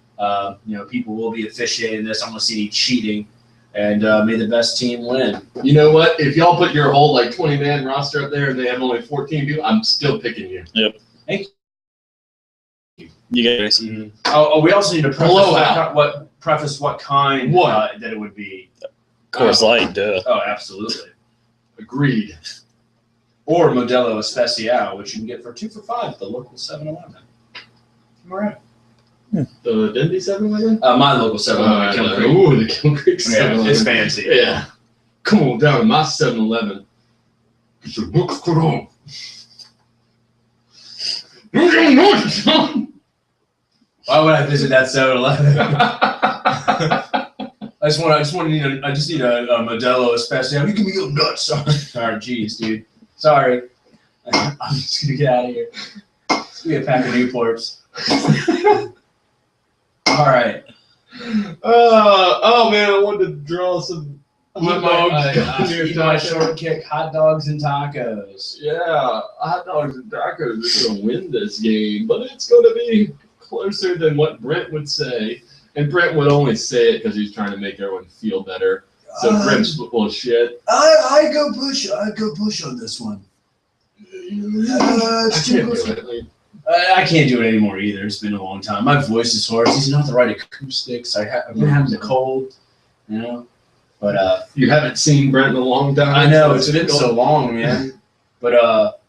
People will be officiating this. I'm gonna see any cheating, and may the best team win. You know what? If y'all put your whole 20-man roster up there and they have only 14 people, I'm still picking you. Yep. Thank You guys. you. Oh, we also need to preface what kind that it would be. Coors Light, duh. Oh, absolutely. Agreed. Or Modelo Especial, which you can get for 2 for $5 at the local 7-Eleven. All right. The Denby 7-Eleven? My local 7-Eleven. Kiln Creek. Ooh, the Kiln Creek Yeah, 7-Eleven. it's fancy. Yeah. Come on down to my 7-Eleven. Get your books put on. Why would I visit that 7-Eleven? I just need a Modelo Especial. You can be your nuts. Sorry, geez, dude. Sorry. I'm just gonna get out of here. It's gonna be a pack of Newports. All right. Oh man, I wanted to draw some Eat my short kick, hot dogs and tacos. Yeah, hot dogs and tacos is going to win this game, but it's going to be closer than what Brent would say. And Brent would only say it because he's trying to make everyone feel better. So Brent's full of shit. I go push on this one. I can't do it. I can't do it anymore either. It's been a long time. My voice is hoarse. These are not the right acoustics. I've been having the cold, you know. But You haven't seen Brent in a long time. I know it's been so long, man. But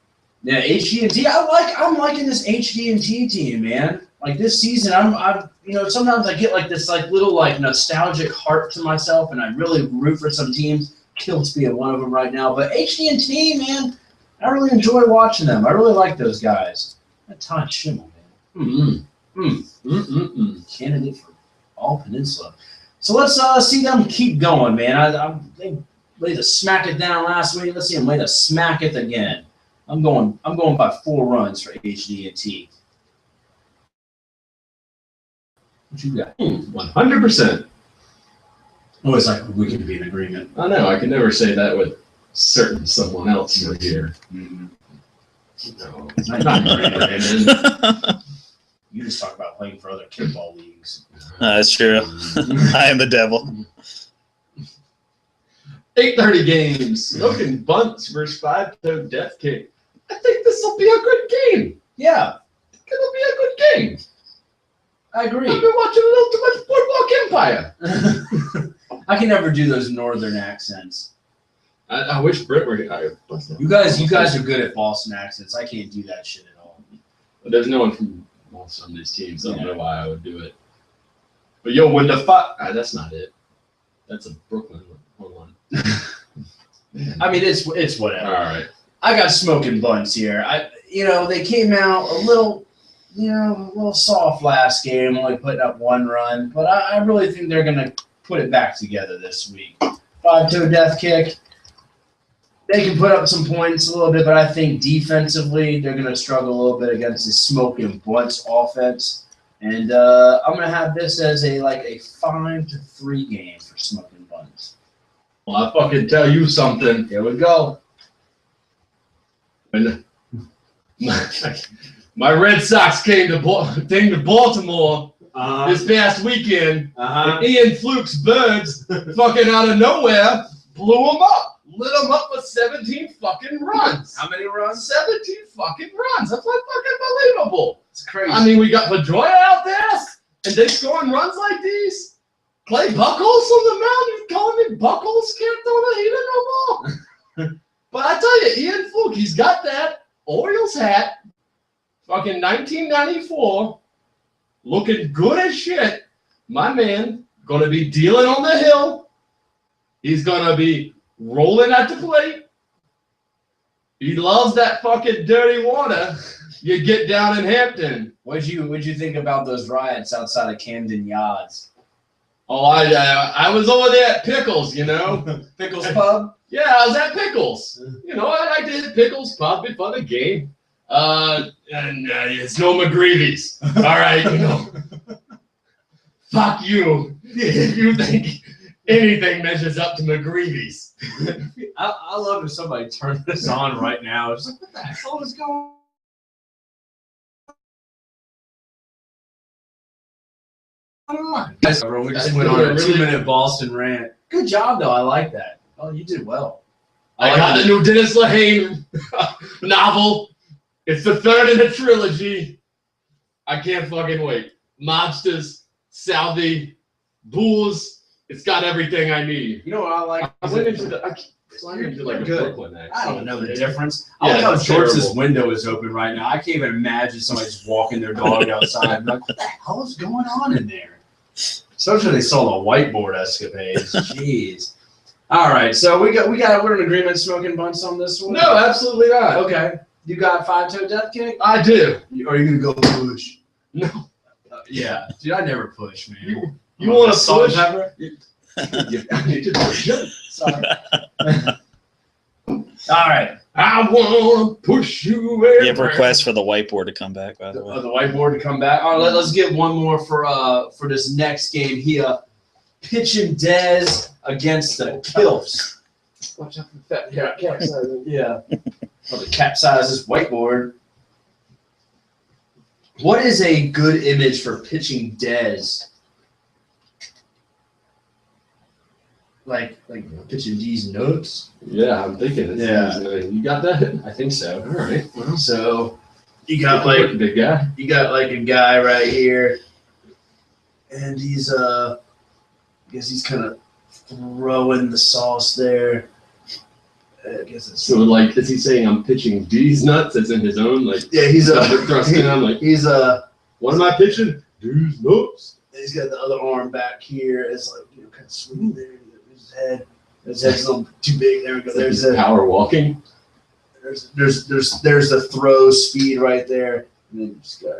yeah, HD&T. I'm liking this HD&T team, man. Like this season, I'm you know, sometimes I get like this like little like nostalgic heart to myself, and I really root for some teams. Kilts being one of them right now. But HD&T, man, I really enjoy watching them. I really like those guys. That Todd Schimmel, man. Candidate for All Peninsula. So let's see them keep going, man. They laid the smack it down last week. Let's see them lay the smack it again. I'm going by 4 runs for HD&T. What you got? 100%. Oh, it's like we can be in agreement. I know. I can never say that with certain someone else here. Mm-hmm. No, Not not in agreement, agreement. man. You just talk about playing for other kickball leagues. That's true. I am the devil. 8:30 games. Smoking bunts versus 5-toe death kick. I think this will be a good game. Yeah, It'll be a good game. I I've agree. been watching a little too much Boardwalk Empire. I can never do those northern accents. I wish Britt were here. You guys are good at Boston accents. I can't do that shit at all. There's no one from most of these teams. I don't know why I would do it. But yo, when the fuck? That's not it. That's a Brooklyn one. I mean, it's whatever. All right. I got smoking bunts here. They came out a little soft last game, only putting up 1 run, but I really think they're gonna put it back together this week. 5-toe death kick. They can put up some points a little bit, but I think defensively they're gonna struggle a little bit against the smoking bunts offense. And I'm gonna have this as a 5-3 game for smoking bunts. Well, I fucking tell you something. Here we go. When my Red Sox came to Baltimore this past weekend, and Ian Fluke's Birds fucking out of nowhere blew them up. Lit them up with 17 fucking runs. How many runs? 17 fucking runs. That's like fucking unbelievable. It's crazy. I mean, we got Pedroia out there, and they scoring runs like these. Clay Buckles on the mound. You calling me Buckles? Can't throw the heater no more. But I tell you, Ian Fluke, he's got that Orioles hat. Fucking 1994. Looking good as shit. My man, gonna be dealing on the hill. He's gonna be rolling at the plate. He loves that fucking dirty water you get down in Hampton. What'd you think about those riots outside of Camden Yards? Oh, I was over there at Pickles, you know. Pickles Pub? Yeah, I was at Pickles. You know, I like to hit Pickles Pub before the game. And it's no McGreevy's. All right, you know. Fuck you. If you think anything measures up to McGreevy's. I love if somebody turned this on right now. It's like, what the hell is going on? We just went on a 2-minute Boston rant. Good job, though. I like that. Oh, you did well. I got the new Dennis Lehane novel. It's the 3rd in the trilogy. I can't fucking wait. Mobsters, Salvi, booze. It's got everything I need. You know what I like? I went into the like a Good. Brooklyn accent. I don't know the difference. Yeah, I like how it's George's terrible. window is open right now. I can't even imagine somebody just walking their dog outside. I'm like, what the hell is going on in there? Especially they saw the whiteboard escapades. Jeez. All right, so we're in agreement smoking bunts on this one? No, absolutely not. Okay. You got 5-toe death kick? I do. Are you gonna go push? No. Yeah. Dude, I never push, man. You want to salt push? and pepper? I need to push. Sorry. All right. I want to push you We everywhere. have requests for the whiteboard to come back, by the way. The whiteboard to come back. All right, let's get one more for this next game here. Pitching Dez against the Kilps. Watch out for the fat cat capsizing. Yeah. Well, the capsizes whiteboard. What is a good image for pitching Dez? Like pitching D's notes? Yeah, I'm thinking. Yeah. You got that? I think so. All right. Well, So you got like big guy. you got like a guy right here, and he's I guess he's kind of throwing the sauce there. I guess it's So like, is he saying I'm pitching D's nuts as in his own like? yeah. He's thrusting. I'm like, he's what am I pitching? D's nuts. he's got the other arm back here. It's like kind of swinging there. His head. His head's a little too big. There we go. There's the power walking. There's the throw speed right there, and then you just got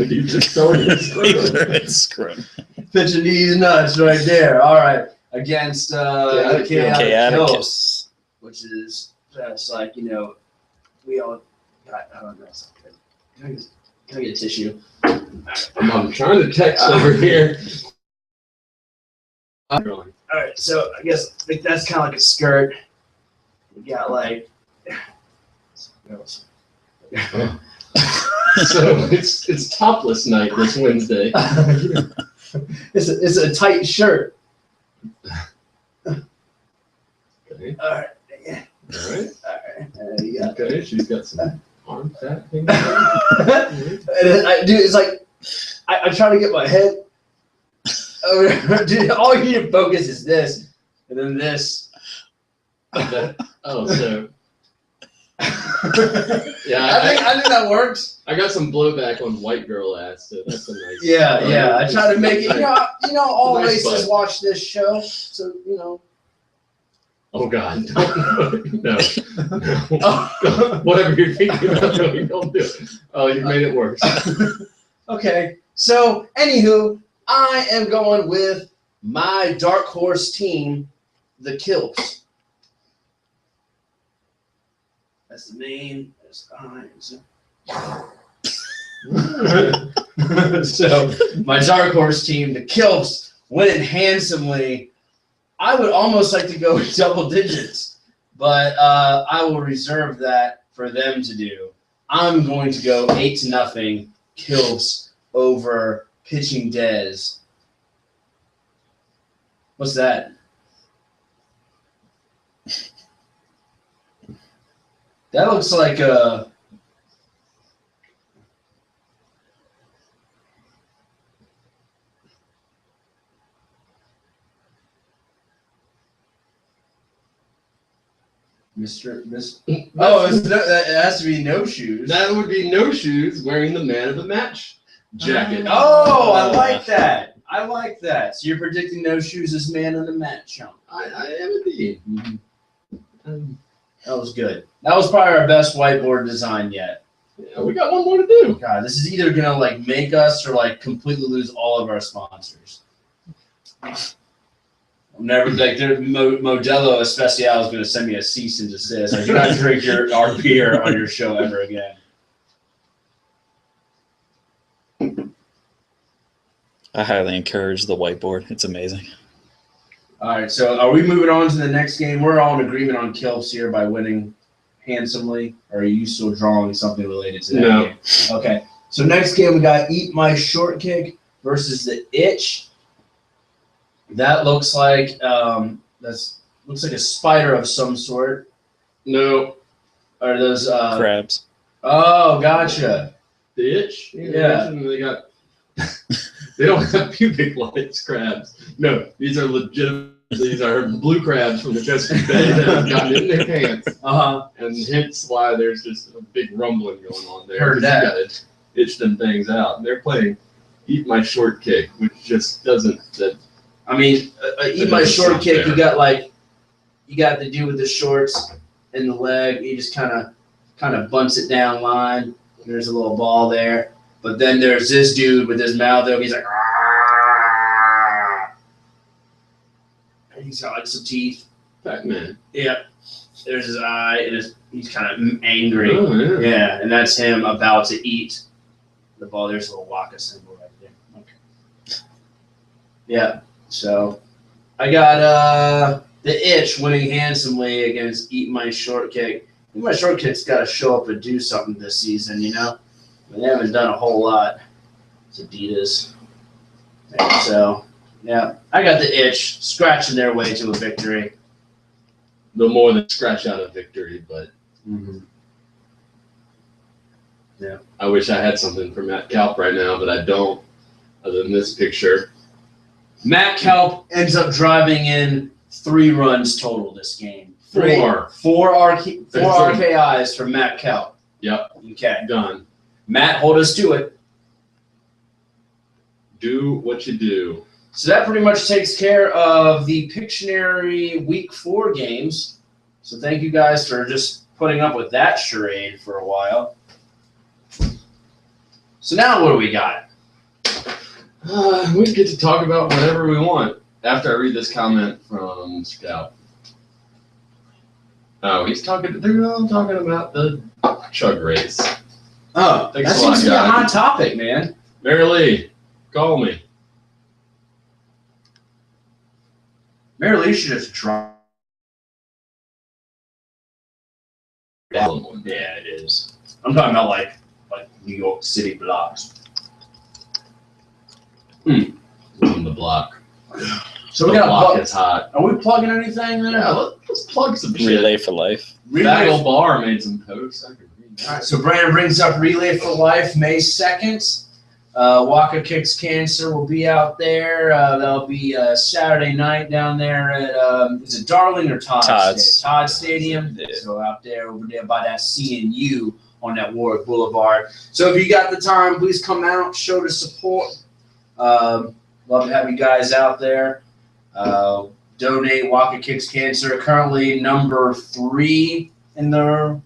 You just throwing It's screwed. pitching these nuts right there. All right, against Chaotic Kills, which is just like we all got. I don't know. Can I get a tissue? I'm trying to text over here. All right, so I guess that's kind of like a skirt. We got like. So it's topless night this Wednesday. It's a tight shirt. Okay. All right. Yeah. All right. You got Okay. She's got some arm fat things. and dude, it's like I try to get my head over. Dude, all you need to focus is this, and then this. Oh, so yeah, I think that works. I got some blowback on white girl ass, so that's a nice. Yeah. I try to make it. All Nice races butt. watch this show, so Oh God, no. Oh. Whatever you're thinking about doing, don't do it. Oh, you made it worse. Okay, so anywho, I am going with my dark horse team, the Kilps. That's the name. That's So my dark horse team, the Kilps, winning handsomely. I would almost like to go with double digits, but I will reserve that for them to do. I'm going to go 8-0 Kilps over pitching Dez. What's that? That looks like a. Oh, it has to be no shoes. That would be no shoes wearing the man of the match jacket. Oh, I like that. I like that. So you're predicting no shoes as man in the match, huh? I am indeed. That was good. That was probably our best whiteboard design yet. Yeah, we got one more to do. God, this is either gonna make us or completely lose all of our sponsors. Never Modelo Especial is gonna send me a cease and desist. I do not drink our beer on your show ever again. I highly encourage the whiteboard. It's amazing. All right, so are we moving on to the next game? We're all in agreement on Kilps here by winning handsomely, or are you still drawing something related to that game? Okay, so next game we got Eat My Short Kick versus the Itch. That looks like looks like a spider of some sort. No. Are those Crabs. Oh, gotcha. The Itch? Yeah. They got. They don't have pubic lice crabs. No, these are legitimate. These are blue crabs from the Chesapeake Bay that have gotten in their pants, and hence why there's just a big rumbling going on there. Heard that. You gotta itch them things out. And they're playing Eat My Short Kick, which just doesn't. I mean, Eat My Short Kick. You got the dude with the shorts and the leg. He just kind of bunts it down line. There's a little ball there. But then there's this dude with his mouth open. He's like, "Argh." And he's got some teeth. Pac-Man. Yeah. There's his eye, and he's kind of angry. Oh, yeah. Yeah, and that's him about to eat the ball. There's a little Waka symbol right there. Okay. Yeah. So I got the Itch winning handsomely against Eat My Shortcake. Eat My Shortcake's got to show up and do something this season, you know? They haven't done a whole lot. It's Adidas. And so, yeah, I got the Itch scratching their way to a victory. No more than scratch out a victory, but Yeah. I wish I had something for Matt Kalp right now, but I don't, other than this picture. Matt Kalp ends up driving in 3 runs total this game. 4. Four RKIs for Matt Kalp. Yep, Okay. done. Matt, hold us to it. Do what you do. So that pretty much takes care of the Pictionary Week 4 games. So thank you guys for just putting up with that charade for a while. So now what do we got? We get to talk about whatever we want after I read this comment from Scout. Oh, they're all talking about the chug race. Oh, Thanks that a lot, seems to be a guys. hot topic, man. Mary Lee, call me. Mary Lee should just drop. Yeah, it is. I'm talking about like New York City blocks. On the block. So we The got block to is hot. Are we plugging anything there? Yeah, let's plug some shit. Relay for life. Battle Bar made some posts. I could read that. All right, so Brandon brings up Relay for Life May 2nd. Waka Kicks Cancer will be out there. That'll be Saturday night down there at, is it Darling or Todd? Todd's. Todd Stadium. Yeah. So out there, over there by that CNU on that Warwick Boulevard. So if you got the time, please come out, show the support. Love to have you guys out there. Donate Waka Kicks Cancer. Currently number 3 in the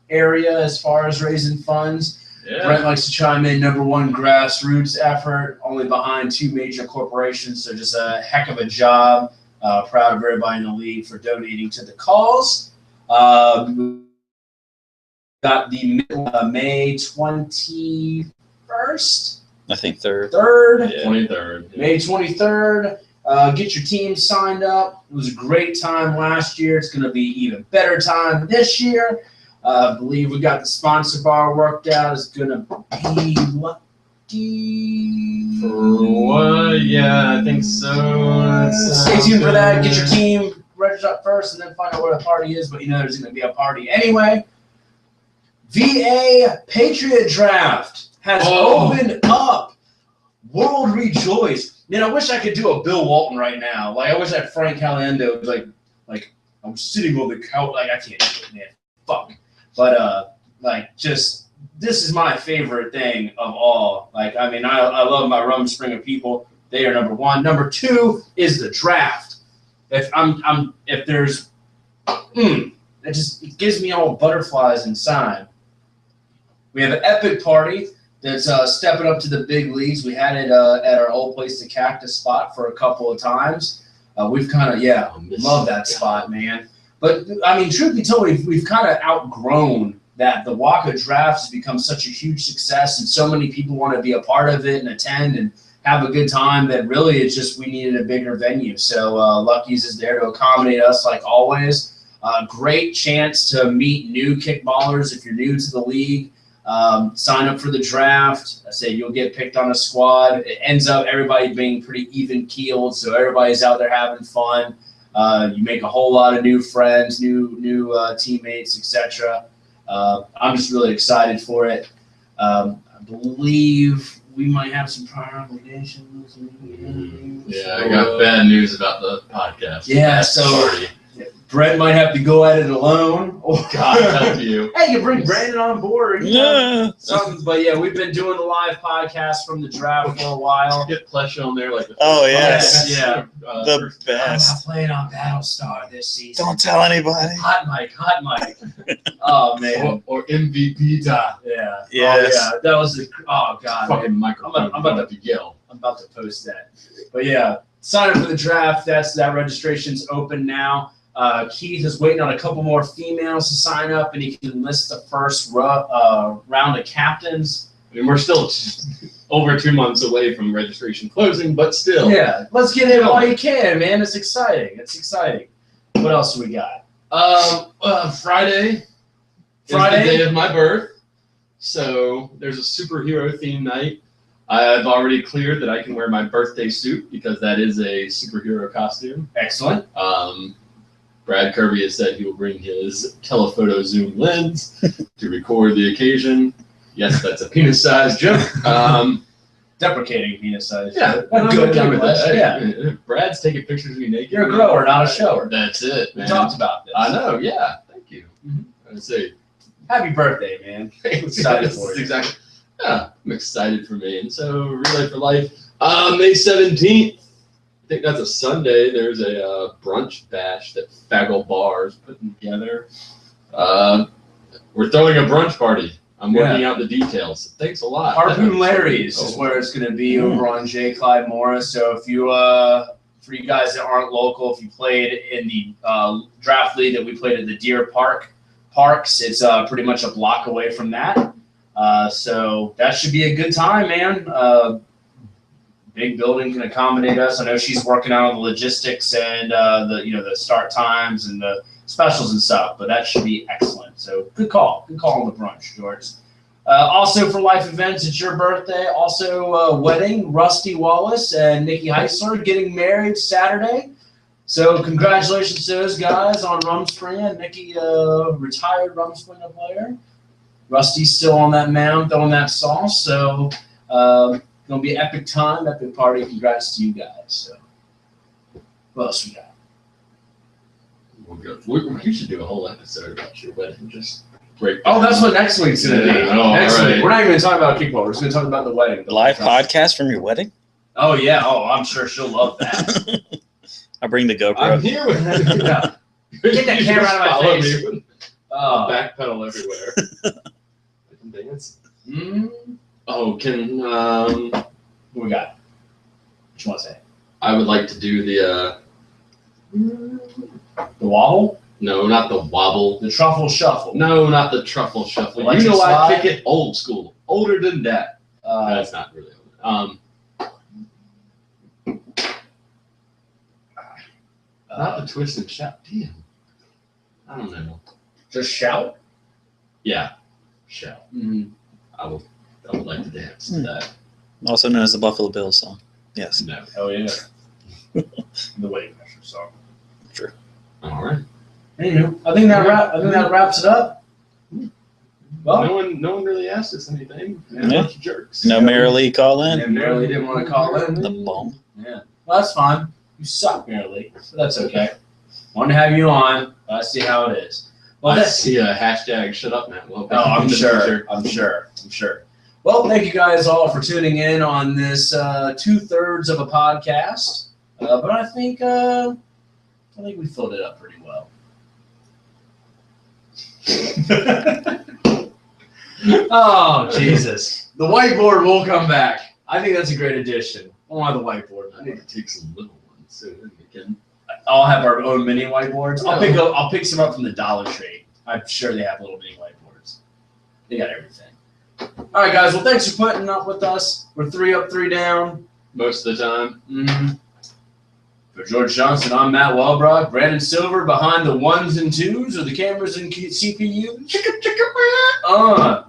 area as far as raising funds. Yeah. Brent likes to chime in, number 1 grassroots effort, only behind 2 major corporations, so just a heck of a job. Proud of everybody in the league for donating to the cause. Got the May 21st, I think third. 3rd, Yeah. 23rd. May 23rd. Get your team signed up. It was a great time last year. It's going to be even better time this year. I believe we got the sponsor bar worked out. It's going to be Lucky. For what? Yeah, I think so. Stay tuned for that. Get your team registered up first and then find out where the party is. But you know there's going to be a party anyway. VA Patriot Draft has opened up. World rejoice. Man, I wish I could do a Bill Walton right now. Like, I wish I had Frank Caliendo. Like I'm sitting on the couch. Like, I can't do it, man. Fuck. But, just, this is my favorite thing of all. Like, I mean, I love my Rum Springer people. They are number 1. Number 2 is the draft. If there's, it gives me all butterflies inside. We have an epic party that's stepping up to the big leagues. We had it at our old place, the Cactus spot, for a couple of times. We've kind of, love that spot, man. But, I mean, truth be told, we've kind of outgrown that. The Waka Draft has become such a huge success, and so many people want to be a part of it and attend and have a good time that really it's just we needed a bigger venue. So Lucky's is there to accommodate us like always. Great chance to meet new kickballers if you're new to the league. Sign up for the draft. I say you'll get picked on a squad. It ends up everybody being pretty even keeled, so everybody's out there having fun. You make a whole lot of new friends, new teammates, etc. I'm just really excited for it. I believe we might have some prior obligations. Yeah, I got bad news about the podcast. Yeah, so Brent might have to go at it alone. Or God help you. Hey, you bring Brandon on board. You know, Yeah. something. But yeah, we've been doing the live podcast from the draft for a while. Get Pleasure on there like the Oh, yes. Yeah. The I'm best. playing on Battlestar this season. Don't tell anybody. Hot mic. Oh man. or MVP time. Yeah. Yes. Oh yeah. That was the. Oh god. Fucking Man. microphone. I'm about to yell. I'm about to post that. But yeah, sign up for the draft. That registration's open now. Keith is waiting on a couple more females to sign up, and he can list the first round of captains. I mean, we're still over 2 months away from registration closing, but still. Yeah, let's get in while you can, man. It's exciting. It's exciting. What else do we got? Friday. Friday? Is the day of my birth. So there's a superhero theme night. I've already cleared that I can wear my birthday suit because that is a superhero costume. Excellent. Brad Kirby has said he will bring his telephoto zoom lens to record the occasion. Yes, that's a penis-sized joke. Deprecating penis size. Yeah, I'm good okay with that. that. Yeah. Brad's taking pictures of me naked. You're a grower, not a shower. That's it, We man. talked about this. I know, yeah. Thank you. Mhm. I'd say Happy birthday, man. Excited for you. Exactly. Yeah, I'm excited for me. And so, Relay for Life, May 17th. I think that's a Sunday. There's a brunch bash that Faggle Bar is putting together. We're throwing a brunch party. I'm working out the details. Thanks a lot. Harpoon Larry's is where it's going to be over on J. Clyde Morris. So if you, for you guys that aren't local, if you played in the draft league that we played at the Deer Parks, it's pretty much a block away from that. So that should be a good time, man. Big building can accommodate us. I know she's working out on the logistics and the start times and the specials and stuff, but that should be excellent. So good call on the brunch, George. Also for life events, it's your birthday. Also wedding, Rusty Wallace and Nikki Heisler getting married Saturday. So congratulations to those guys on Rumspringa. Nikki, retired Rumspringa player. Rusty's still on that mound throwing that sauce. So gonna be an epic time, epic party. Congrats to you guys. So what else we got? We should do a whole episode about your wedding. Just break. Oh, that's what next week's gonna be. Yeah, oh, Next right. week. We're not even gonna talk about kickball. We're just gonna talk about the wedding. Live podcast from your wedding? Oh yeah. Oh, I'm sure she'll love that. I'll bring the I'm GoPro. here with Yeah. Get that You camera just out of my follow face. me with Oh. backpedal everywhere. I can dance. Mm, Oh, can what we got? What you want to say? I would like to do the The wobble? no, not the wobble. The truffle shuffle? No, not the truffle shuffle. Electric You know I slide? kick it old school, older than that. That's not really old. Not the twist and shout. Damn. I don't know. Just shout? Yeah, shout. Mm. I would like to dance to that. Also known as the Buffalo Bills song. Yes. No. Oh yeah. The wedding pressure song. All right. Anywho, I think that wraps it up. Well, No one really asked us anything. Yeah. A bunch of jerks. No Marilee call in? and Marilee didn't want to call in. The bum. Yeah. Well, that's fine. You suck, Marilee. So that's okay. Wanted to have you on. I see how it is. Well, I that's see a hashtag shut up Matt. Well, Oh, I'm sure. I'm sure. Well, thank you guys all for tuning in on this 2/3 of a podcast. But I think we filled it up pretty well. Oh, Jesus. The whiteboard will come back. I think that's a great addition. I want the whiteboard. I need to take some little ones so that we can. I'll have our own mini whiteboards. I'll pick some up from the Dollar Tree. I'm sure they have little mini whiteboards. They got everything. All right, guys. Well, thanks for putting up with us. We're 3 up, 3 down. Most of the time. Mm-hmm. For George Johnson, I'm Matt Welbrock. Brandon Silver behind the 1s and 2s or the cameras and CPU.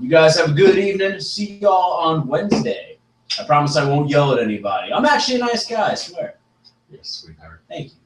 You guys have a good evening. See y'all on Wednesday. I promise I won't yell at anybody. I'm actually a nice guy, I swear. Yes, sweetheart. Thank you.